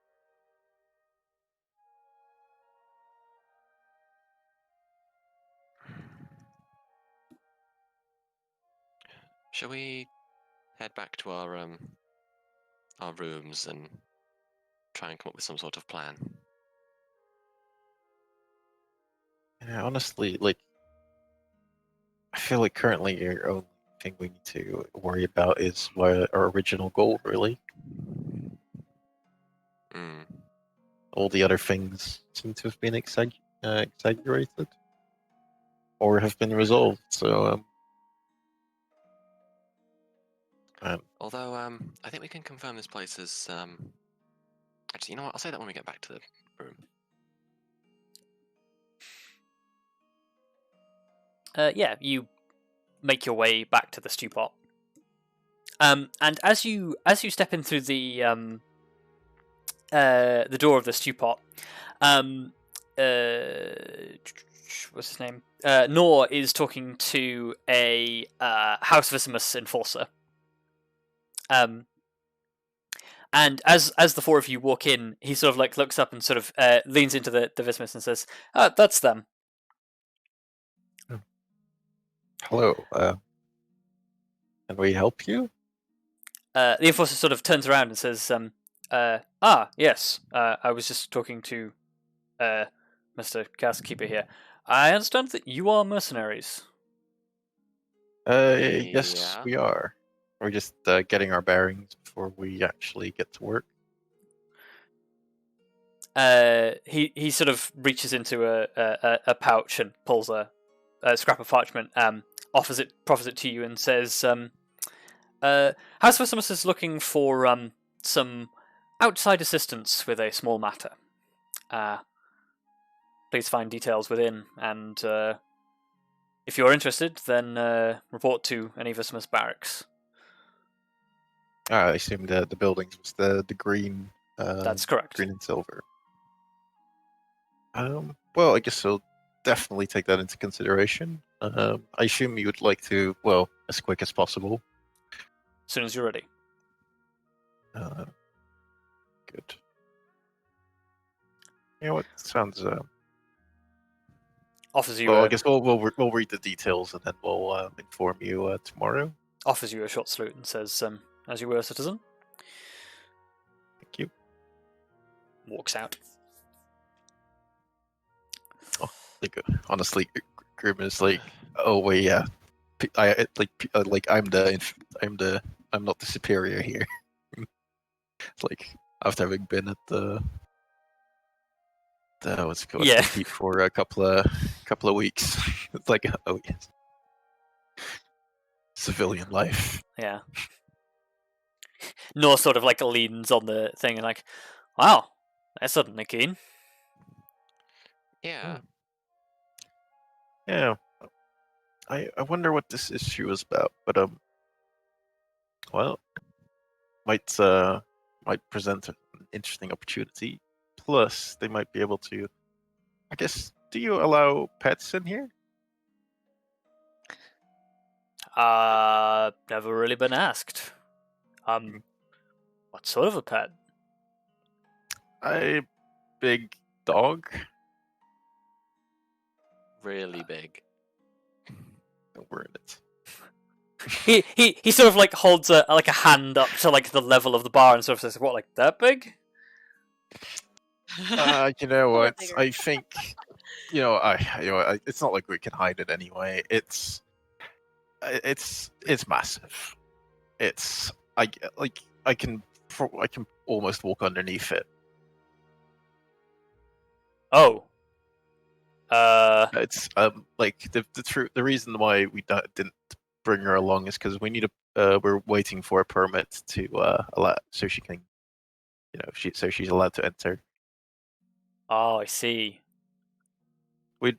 Shall we head back to our rooms and try and come up with some sort of plan? Yeah, honestly, like, I feel like currently the only thing we need to worry about is our original goal, really. All the other things seem to have been exaggerated. or have been resolved. So, Although, I think we can confirm this place is, actually, you know what? I'll say that when we get back to the room. Yeah, you make your way back to the stew pot. And as you step in through the door of the stew pot, what's his name? Nor is talking to a House Visimus enforcer. And as the four of you walk in, he sort of like looks up and sort of leans into the Visimus and says, "That's them." hello. Can we help you? The enforcer sort of turns around and says, yes, I was just talking to Mr. Castkeeper here. I understand that you are mercenaries." Yes, Yeah. we are. We're just getting our bearings before we actually get to work. He sort of reaches into a pouch and pulls a scrap of parchment, proffers it to you, and says, House Visimus is looking for some outside assistance with a small matter. Please find details within, and if you're interested, then report to any Visimus barracks. I assume the buildings was the green. That's correct. Green and silver. Well, I guess I'll definitely take that into consideration. I assume you would like to, well, as quick as possible. As soon as you're ready. Good. You know what? Sounds. Offers you. Well, I guess we'll read the details and then we'll inform you tomorrow. Offers you a short salute and says, "As you were, citizen." Thank you. Walks out. Oh, like honestly, Grim is like, oh wait, yeah, I'm not the superior here. It's like after having been at the what's it called, Yeah. the keep for a couple of weeks. It's like, oh yes, civilian life. Yeah. Nor sort of like leans on the thing and like, wow, that's suddenly keen. Yeah. Yeah. I wonder what this issue is about, but well, might present an interesting opportunity. Plus, they might be able to. I guess. Do you allow pets in here? Never really been asked. What sort of a pet? A big dog. Really big. Don't worry it. He sort of like holds a hand up to like the level of the bar and sort of says, "What, like that big?" You know Or what? bigger. I think, it's not like we can hide it anyway. It's massive. I can almost walk underneath it. Oh. It's like the reason why we didn't bring her along is because we need we're waiting for a permit to allow so she can, she's allowed to enter. Oh, I see. We'd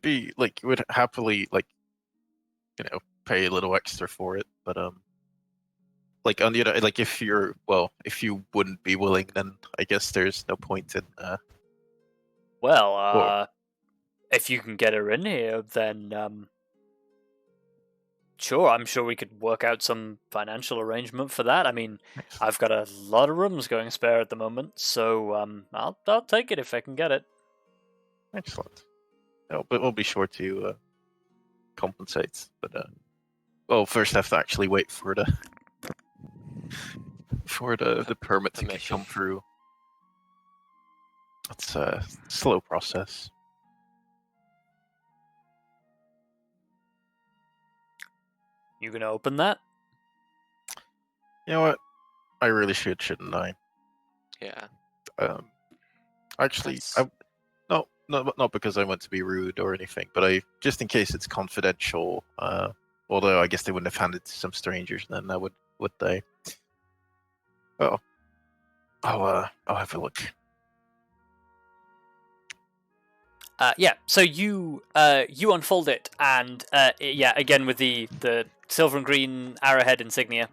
happily pay a little extra for it, but like on the other, like if you wouldn't be willing, then I guess there's no point in Well, if you can get her in here, then sure, I'm sure we could work out some financial arrangement for that. I mean, I've got a lot of rooms going spare at the moment, so I'll take it if I can get it. Excellent. No, but we'll be sure to compensate. But well, first have to actually wait for the permit to Permission. come through. It's a slow process. You gonna open that? You know what? I really shouldn't I? Yeah. Actually, That's- not because I want to be rude or anything, but I just in case it's confidential. Although I guess they wouldn't have handed it to some strangers then, would they? Oh, I'll have a look. Yeah, so you unfold it, and again with the silver and green arrowhead insignia,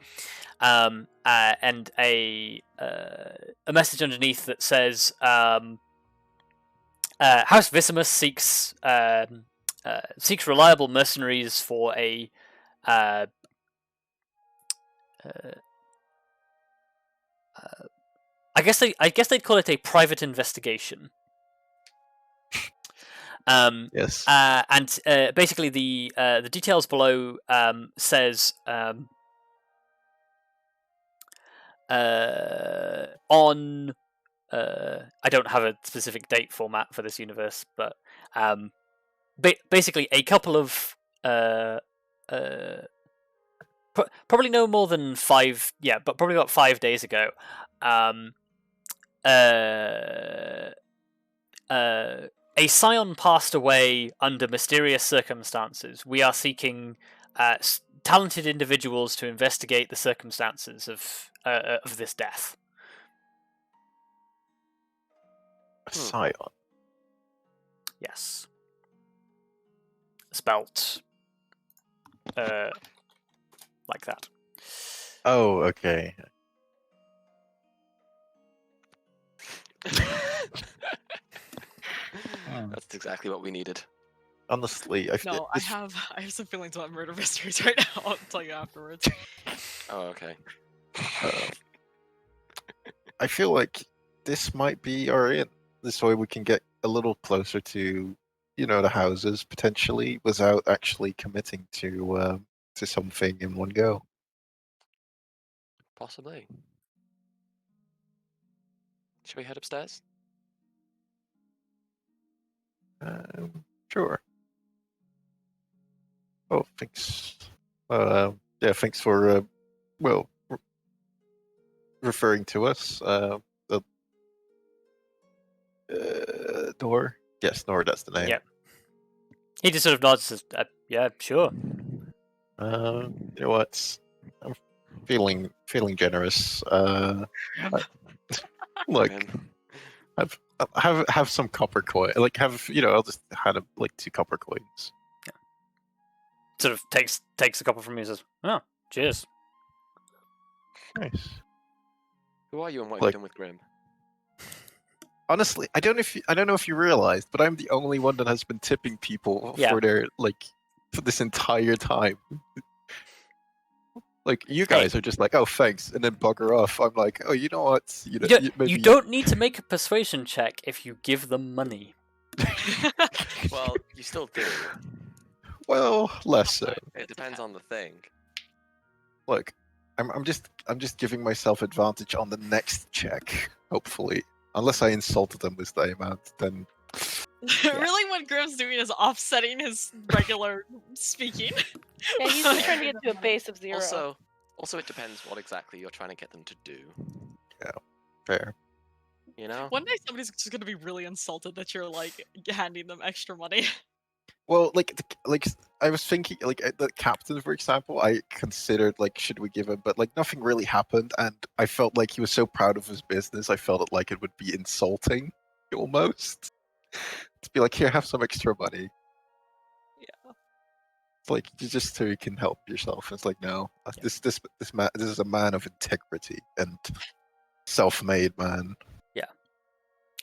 and a message underneath that says House Visimus seeks reliable mercenaries for a I guess they'd call it a private investigation. Yes. And basically the details below says on I don't have a specific date format for this universe, but basically a couple of probably no more than 5, but probably about 5 days ago, a scion passed away under mysterious circumstances. We are seeking talented individuals to investigate the circumstances of this death. A scion. Yes. Spelt like that. Oh, okay. That's exactly what we needed. Honestly, I have some feelings about murder mysteries right now. I'll tell you afterwards. Oh, okay. I feel like this might be our in. This way we can get a little closer to, the houses potentially, without actually committing to something in one go. Possibly. Should we head upstairs? Sure. Oh, thanks. Thanks for referring to us. The Nor. Yes, Nor. That's the name. Yeah. He just sort of nods. Says, yeah, sure. You know what? I'm feeling generous. Look, have some copper coin. Like I'll just hand him like 2 copper coins. Yeah. Sort of takes a couple from me and says, "Oh, cheers." Nice. Who are you and what have you done with Grim? Honestly, I don't know if you realized, but I'm the only one that has been tipping people for their for this entire time. Like you guys are just like, oh, thanks, and then bugger off. I'm like, oh, you know what? You don't need to make a persuasion check if you give them money. Well, you still do. Well, less so. It depends on the thing. Look, I'm just giving myself advantage on the next check, hopefully. Unless I insulted them with the amount, then. Really, what Grim's doing is offsetting his regular speaking. Yeah, he's just trying to get to a base of 0. Also, it depends what exactly you're trying to get them to do. Yeah, fair. One day somebody's just gonna be really insulted that you're like handing them extra money. Well, like I was thinking, like the captain, for example, I considered like should we give him, but like nothing really happened, and I felt like he was so proud of his business. I felt it like it would be insulting, almost, to be like, here, have some extra money. Yeah. It's like just so you can help yourself. It's like no, this is a man of integrity and self-made man. Yeah.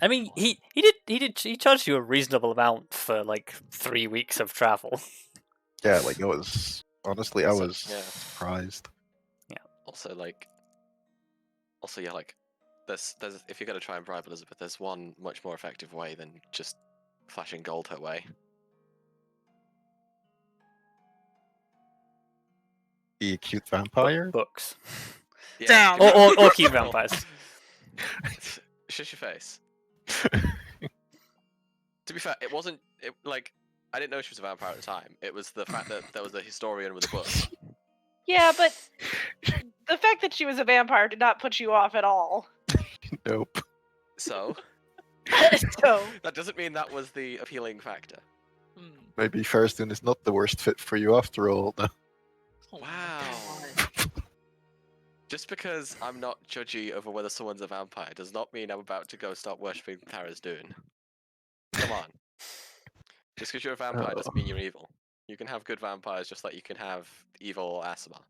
I mean, he charged you a reasonable amount for like 3 weeks of travel. Yeah, like it was honestly, I was surprised. Yeah. Also, there's if you're gonna try and bribe Elizabeth, there's one much more effective way than just flashing gold her way. Be a cute vampire. Books. Down. Or cute vampires. Shush your face. To be fair, it wasn't. I didn't know she was a vampire at the time. It was the fact that there was a historian with a book. Yeah, but the fact that she was a vampire did not put you off at all. Nope. So, So That doesn't mean that was the appealing factor. Hmm. Maybe Thariz'dun is not the worst fit for you after all. No. Oh my Wow. God. Just because I'm not judgy over whether someone's a vampire does not mean I'm about to go start worshipping Thariz'dun. Come on. Just because you're a vampire doesn't mean you're evil. You can have good vampires just like you can have evil Asimar.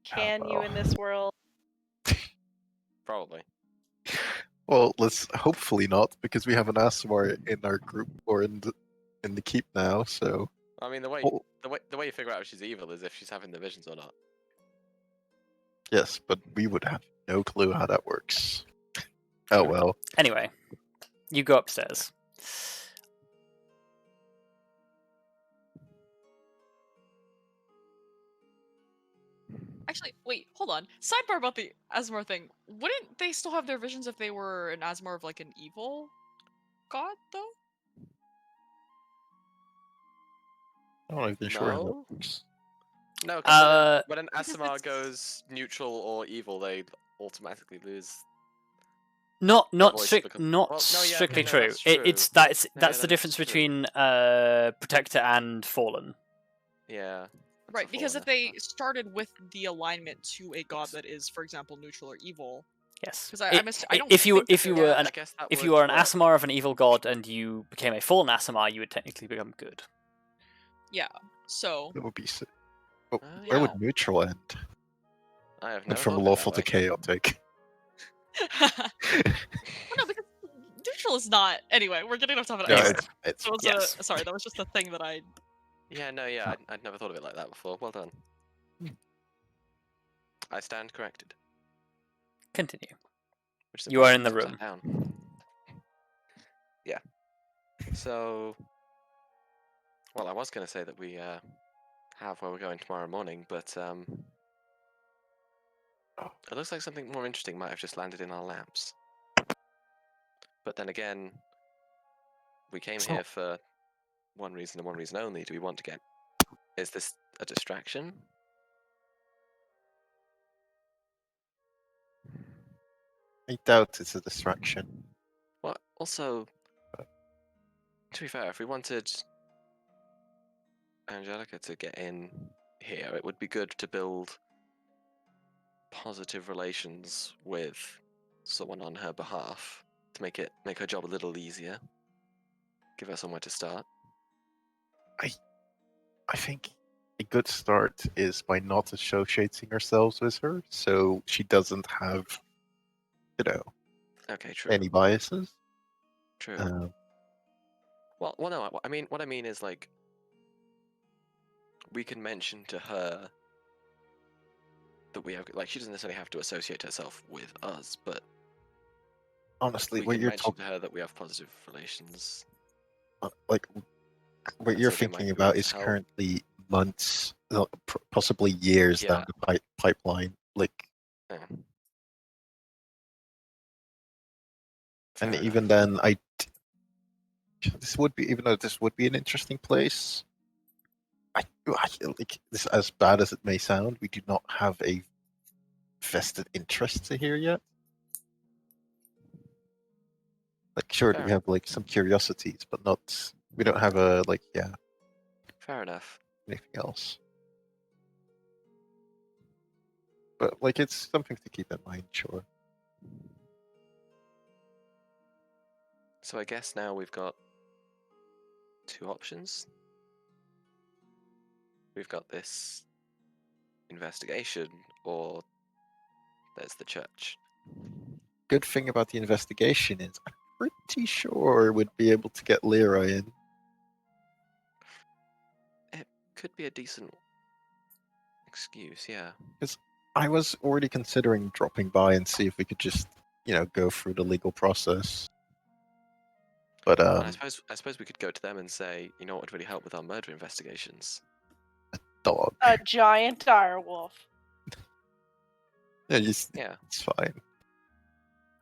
can you well. in this world? Probably. Well, let's hopefully not, because we have an Asmar in our group or in the keep now. So I mean, the way Oh. the way you figure out if she's evil is if she's having the visions or not. yes, but we would have no clue how that works. Oh well. Anyway, you go upstairs. Actually, wait, hold on. Sidebar about the Asmar thing. Wouldn't they still have their visions if they were an Asmar of like an evil god, though? I'm not even sure how that No? works. No, because when an Because Asimar it's- goes neutral or evil, they automatically lose. Not voice strict, become- not well, no, yeah, strictly no, true. that's It's true. that's Yeah, that's the that difference is true. between Protector and Fallen. Yeah. that's Right, a because if fallen they Asimar. started with the alignment to a god that is, for example, neutral or evil, Yes. because I don't If you think that if you they're- were Yeah, an I guess that if you would were an work. Asimar of an evil god and you became a Fallen Asimar, you would technically become good. yeah. So That would be sick. Oh, Oh, where yeah. would neutral end? I have And never from thought of it that lawful to way. chaotic. well, no, because neutral is not. Anyway, we're getting off topic. Yeah, Anyway. it's That was Yes. sorry, that was just a thing that I. Yeah, no, yeah, I'd never thought of it like that before. Well done. I stand corrected. Continue. Which is You are impossible in the because room. I'm down. Yeah. So, well, I was going to say that we have where we're going tomorrow morning, but it looks like something more interesting might have just landed in our laps. But then again, we came here for one reason and one reason only. Do we want to get? Is this a distraction? I doubt it's a distraction. Well, also, to be fair, if we wanted Angelica to get in here, it would be good to build positive relations with someone on her behalf to make her job a little easier. Give her somewhere to start. I think a good start is by not associating ourselves with her, so she doesn't have, Okay, true. any biases. True. Um, Well, no. I mean, what I mean is like, we can mention to her that we have, like, she doesn't necessarily have to associate herself with us, but honestly, we what can you're mention talking, to her that we have positive relations. like, what And you're so they might thinking be about willing is to help. currently months, possibly years down Yeah. the pipeline. Like, Yeah. and Fair even enough. then, even though this would be an interesting place, I like this. As bad as it may sound, we do not have a vested interest to here yet. Like, sure, Fair we have like some curiosities, but not. We don't have a Fair enough. anything else. But like, it's something to keep in mind. Sure. So I guess now we've got two options. We've got this investigation, or there's the church. Good thing about the investigation is I'm pretty sure we'd be able to get Leroy in. It could be a decent excuse, yeah. I was already considering dropping by and see if we could just, go through the legal process. But And I suppose we could go to them and say, you know what would really help with our murder investigations? dog. A giant direwolf. Yeah, Yeah. it's fine.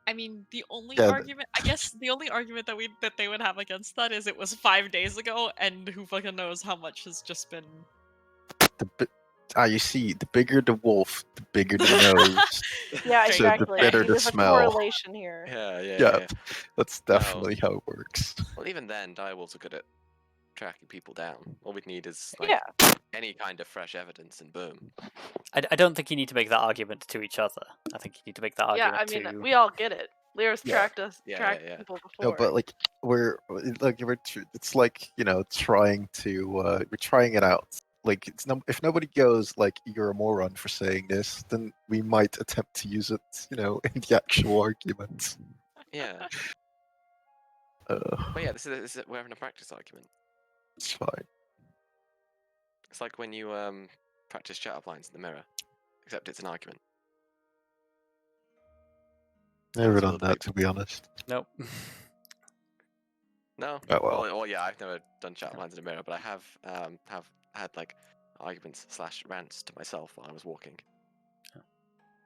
I mean, the only Yeah, argument, I guess, the only argument that they would have against that is it was 5 days ago, and who fucking knows how much has just been. You see, the bigger the wolf, the bigger the nose. Yeah, So the exactly. better the There's a smell. correlation here. Yeah, that's definitely how it works. Well, even then, direwolves are good at tracking people down. All we'd need is Yeah. any kind of fresh evidence, and boom. I don't think you need to make that argument to each other. I think you need to make that Yeah, argument I mean, to. we all get it. Lear's Yeah. tracked Yeah. people before. No, but like it's like trying to we're trying it out. Like if nobody goes like you're a moron for saying this, then we might attempt to use it, in the actual argument. Yeah. But yeah, this is we're having a practice argument. it's fine. It's like when you practice chat-up lines in the mirror, except it's an argument. Never That's done all that, to be honest. Nope. No. Oh, well. Well, yeah, I've never done chat-up lines in a mirror, but I have had like arguments / rants to myself while I was walking.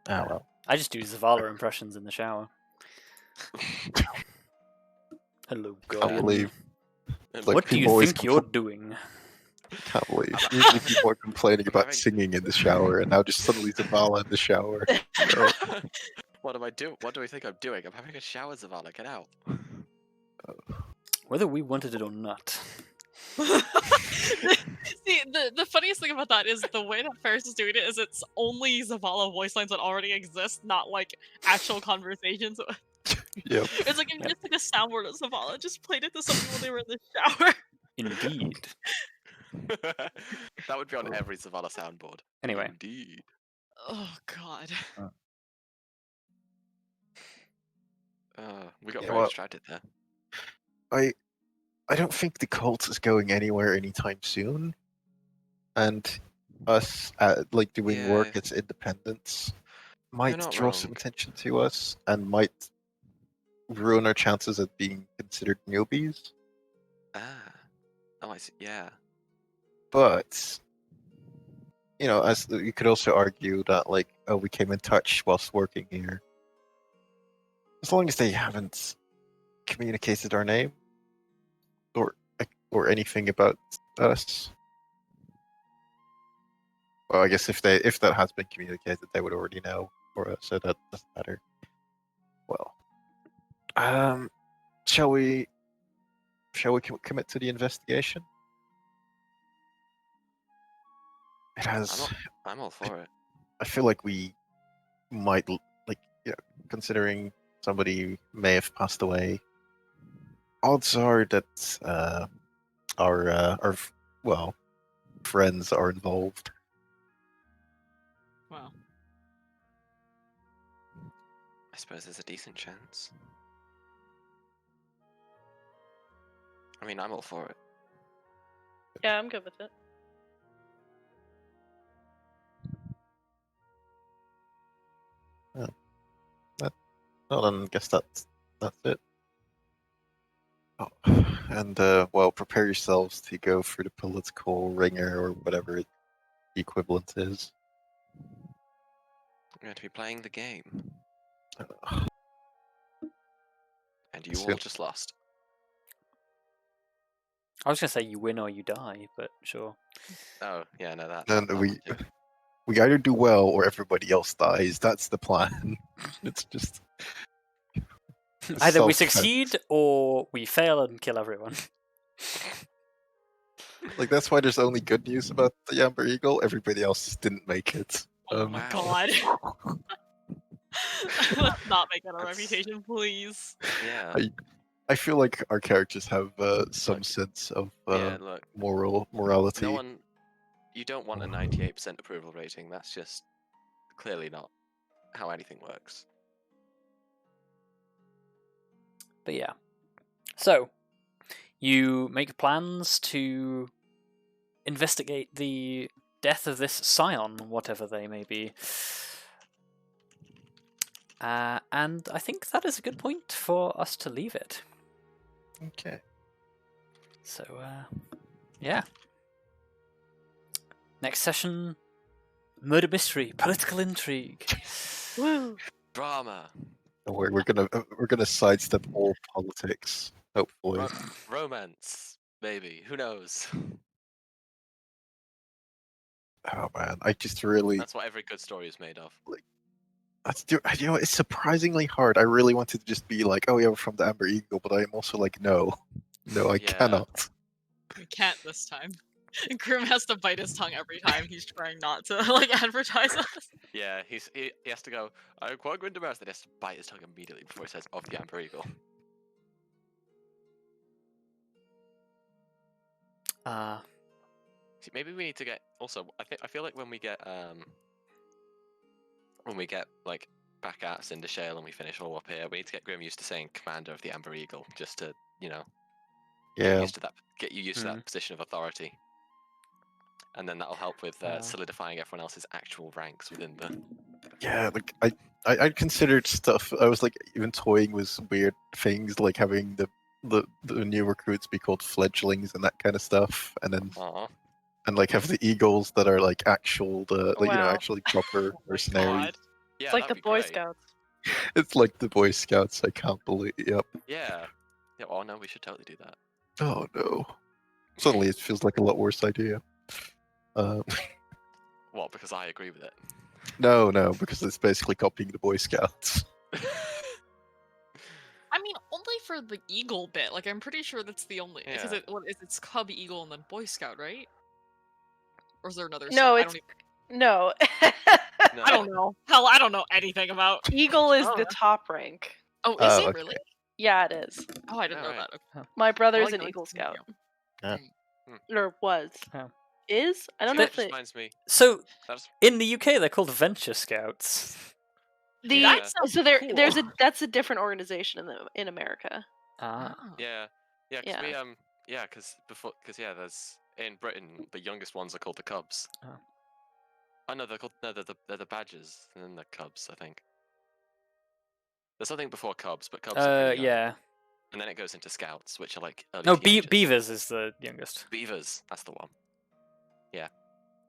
Oh well. I just do Zavala impressions in the shower. Hello, Can't Guardian. believe. And Like, What do people you always think you're doing? Can't believe. Usually people are complaining about having- singing in the shower, and now just suddenly Zavala in the shower. So, What am I doing? What do I think I'm doing? I'm having a shower, Zavala. Get out. Whether we wanted it or not. See, the funniest thing about that is the way that Ferrous is doing it is it's only Zavala voice lines that already exist, not like actual conversations. yep. It's like if you just took a soundboard of Zavala, just played it to someone when they were in the shower. Indeed. That would be on every Zavala soundboard. Anyway. Indeed. Oh god. We got Yeah, very well- distracted there. I don't think the cult is going anywhere anytime soon, and us doing work Yeah. as independents might not draw some wrong. attention to us and might ruin our chances of being considered newbies. Ah. Oh, I see. Yeah. But as you could also argue that we came in touch whilst working here. As long as they haven't communicated our name or anything about us. Well, I guess if that has been communicated, they would already know for us, so that doesn't matter. Well, shall we commit to the investigation? It has. I'm all for it. I feel like we might considering somebody may have passed away. Odds are that our friends are involved. Wow. I suppose there's a decent chance. I mean, I'm all for it. Yeah, I'm good with it. Well, then I guess that's it. Oh, and prepare yourselves to go through the political ringer or whatever the equivalent is. We're going to be playing the game, Uh, and you That's all it. just lost. I was going to say you win or you die, but sure. Oh, yeah, no, that. Then that we one too. we either do well or everybody else dies. That's the plan. It's just Either we self-defense. succeed or we fail and kill everyone. That's why there's only good news about the Amber Eagle. Everybody else just didn't make it. Oh my Wow. god. Let's not make that a reputation, please. Yeah. I feel like our characters have some Look, sense of yeah, look. morality. No one. You don't want a 98% approval rating. That's just clearly not how anything works. But yeah. So, you make plans to investigate the death of this scion, whatever they may be. And I think that is a good point for us to leave it. Okay. So, yeah. Next session, murder mystery, political intrigue. Woo! Drama. We're gonna sidestep all politics. Hopefully. Romance. Maybe. Who knows? Oh man, I just really That's what every good story is made of. it's surprisingly hard. I really wanted to just be like, oh yeah, we're from the Amber Eagle, but I'm also like, no, I Yeah. cannot. We can't this time. Grim has to bite his tongue every time he's trying not to like advertise us. Yeah, he has to go, Quagrim Daemaris, then he has to bite his tongue immediately before he says, of the Amber Eagle. See, maybe we need to get, also, I feel like when we get like, back at Cindershale and we finish all up here, we need to get Grim used to saying Commander of the Amber Eagle, just to, Yeah, get you used to that position of authority. And then that'll help with solidifying everyone else's actual ranks within the... yeah. Like I considered stuff. I was like even toying with weird things, like having the new recruits be called fledglings and that kind of stuff, and then and like have the eagles that are like actual Wow. actually proper mercenaries. God. Yeah, It's like the that'd be Boy great. Scouts. It's like the Boy Scouts. I can't believe. Yep. Yeah. Yeah. Oh no, we should totally do that. Oh no. Suddenly it feels like a lot worse idea. What? Because I agree with it. No, because it's basically copying the Boy Scouts. I mean, only for the eagle bit. Like, I'm pretty sure that's the only because Yeah. it's Cub Eagle and then Boy Scout, right? Or is there another? No, I it's don't no. No. I don't know. Hell, I don't know anything about. Eagle is Oh. the top rank. Oh, is Oh, it okay. really? Yeah, it is. Oh, I didn't know Alright. that. Okay. My brother's Well, an I Eagle can Scout. Yeah. Or was. Oh. Is? I don't See, know that if just it... reminds me. So That's in the UK, they're called Venture Scouts. Yeah. So there's that's a different organization in America. Ah. Oh. yeah. Because Yeah. we there's in Britain the youngest ones are called the Cubs. Oh. Oh no, they're the Badgers and then the Cubs. I think there's something before Cubs, but Cubs are pretty young. Yeah. And then it goes into Scouts, which are like early No, teenagers. Beavers is the youngest. Beavers, that's the one. Yeah,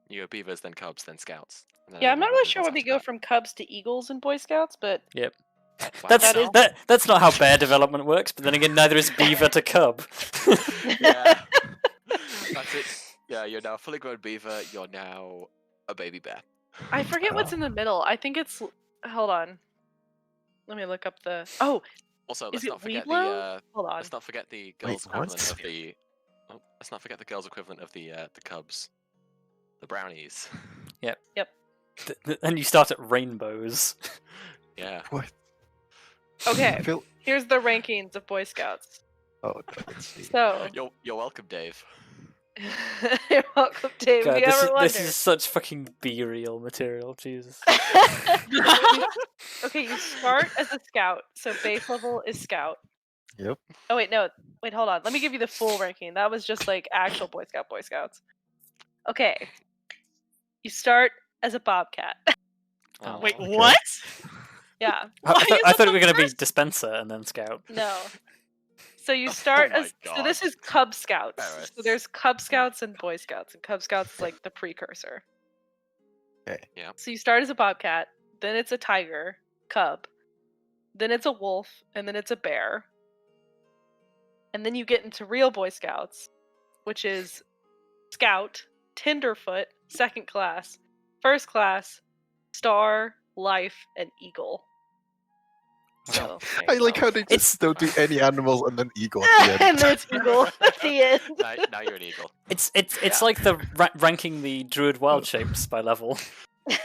you go Beavers, then Cubs, then Scouts. And then Yeah, I'm not everyone really moves sure on when we after go that. from Cubs to Eagles and Boy Scouts, but Yep. Wow. That's That is- that's not how bear development works. But then again, neither is beaver to cub. Yeah, that's it. Yeah, you're now a fully grown beaver. You're now a baby bear. I forget what's in the middle. I think it's... Hold on. Let me look up the... Oh, Also, is let's it not forget Weeblo? Hold on. let's not forget the girls' what? equivalent of the. Oh, let's not forget the girls' equivalent of the Cubs, the brownies. And you start at rainbows. Yeah. What? Okay, I feel... here's the rankings of Boy Scouts. Oh no, let's see. So, You're welcome, Dave. you're welcome, Dave. God, if you ever wonder. this is such fucking B-reel material. Jesus. Okay, you start as a scout, so base level is scout. Yep. Oh wait, no, hold on. Let me give you the full ranking. That was just like actual Boy Scouts. Okay, you start as a bobcat. Oh, Wait, okay. what? Yeah, I thought we were gonna be dispenser and then scout. no. So you start my as so God. this is Cub Scouts. Ferrous. So there's Cub Scouts and Boy Scouts, and Cub Scouts is like the precursor. Okay. Yeah. So you start as a bobcat, then it's a tiger, cub, then it's a wolf, and then it's a bear. And then you get into real Boy Scouts, which is Scout, Tenderfoot, second class, first class, Star, Life, and Eagle. So, I like how they It's- just don't do any animals and then eagle at the end. and then it's Eagle at the end. Now you're an eagle. It's Yeah. like the ranking the druid wild shapes by level. Yeah.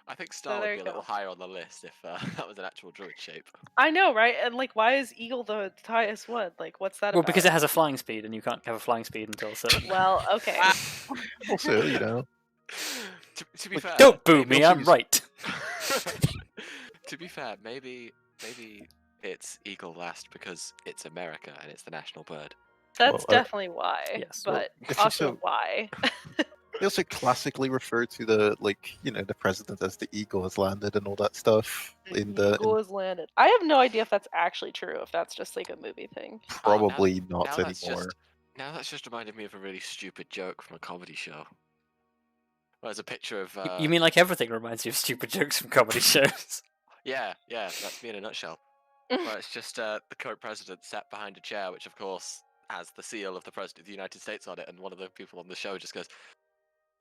I think Star there would be you a little go. higher on the list if that was an actual druid shape. I know, right? And like, why is Eagle the highest one? Like, what's that Well, about? because it has a flying speed, and you can't have a flying speed until a certain. Well, okay. Also, you know, To be Like, fair, Don't boo maybe me, also I'm use- right. To be fair, maybe it's eagle last because it's America and it's the national bird. That's Well, definitely why. yes. Well, But if you also so- why? they also classically refer to the the president as the eagle has landed and all that stuff in the Eagle has landed. I have no idea if that's actually true. If that's just like a movie thing. probably not Now that's anymore. now that's just reminded me of a really stupid joke from a comedy show. Well, there's a picture of You mean like everything reminds you of stupid jokes from comedy shows? yeah, that's me in a nutshell. Well, it's just the current president sat behind a chair, which of course has the seal of the President of the United States on it, and one of the people on the show just goes,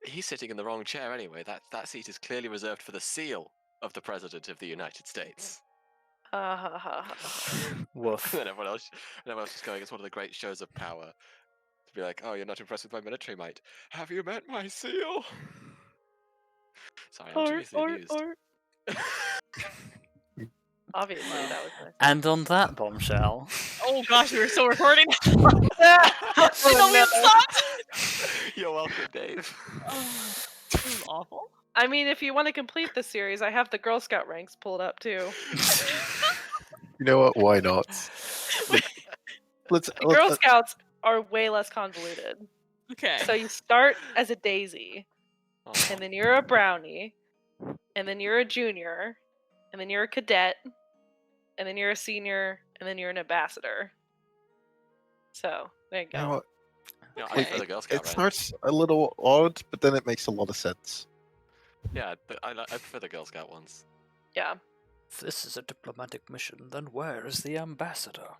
"He's sitting in the wrong chair anyway. That seat is clearly reserved for the seal of the President of the United States." Ha ha ha ha. Woof. And then everyone else just going, "It's one of the great shows of power." To be like, "Oh, you're not impressed with my military might? Have you met my seal?" Sorry, I'm too easily amused. Obviously, that was it. And on that bombshell. Oh gosh, we were still recording. Oh, No, we no. have stopped. You're welcome, Dave. Oh, this is awful. I mean, if you want to complete the series, I have the Girl Scout ranks pulled up too. You know what? Why not? Let's. The Girl Scouts are way less convoluted. Okay. So you start as a daisy, Oh, and then you're a brownie, and then you're a junior, and then you're a cadet, and then you're a senior, and then you're an ambassador. So there you You know go. what? yeah, I Okay. prefer the Girl Scout It rank. starts a little odd, but then it makes a lot of sense. Yeah, but I prefer the Girl Scout ones. Yeah. If this is a diplomatic mission, then where is the ambassador?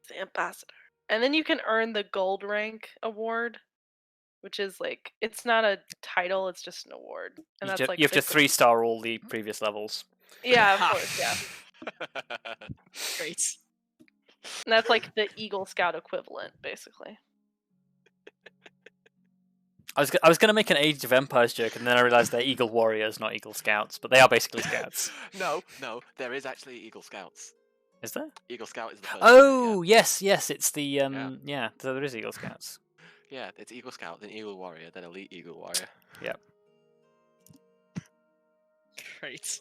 The ambassador. And then you can earn the gold rank award, which is like, it's not a title, it's just an award. And that's like You have to the- 3-star all the previous levels. Yeah, of course, yeah. Great. And that's like the Eagle Scout equivalent, basically. I was going to make an Age of Empires joke, and then I realised they're Eagle Warriors, not Eagle Scouts, but they are basically Scouts. No, there is actually Eagle Scouts. Is there? Eagle Scout is the first. Oh, yes, it's the yeah. So there is Eagle Scouts. Yeah, it's Eagle Scout, then Eagle Warrior, then Elite Eagle Warrior. Yep. Great.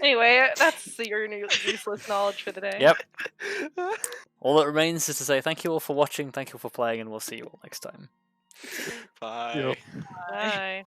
Anyway, that's your new useless knowledge for the day. Yep. All that remains is to say thank you all for watching, thank you all for playing, and we'll see you all next time. Bye. Yep. Bye.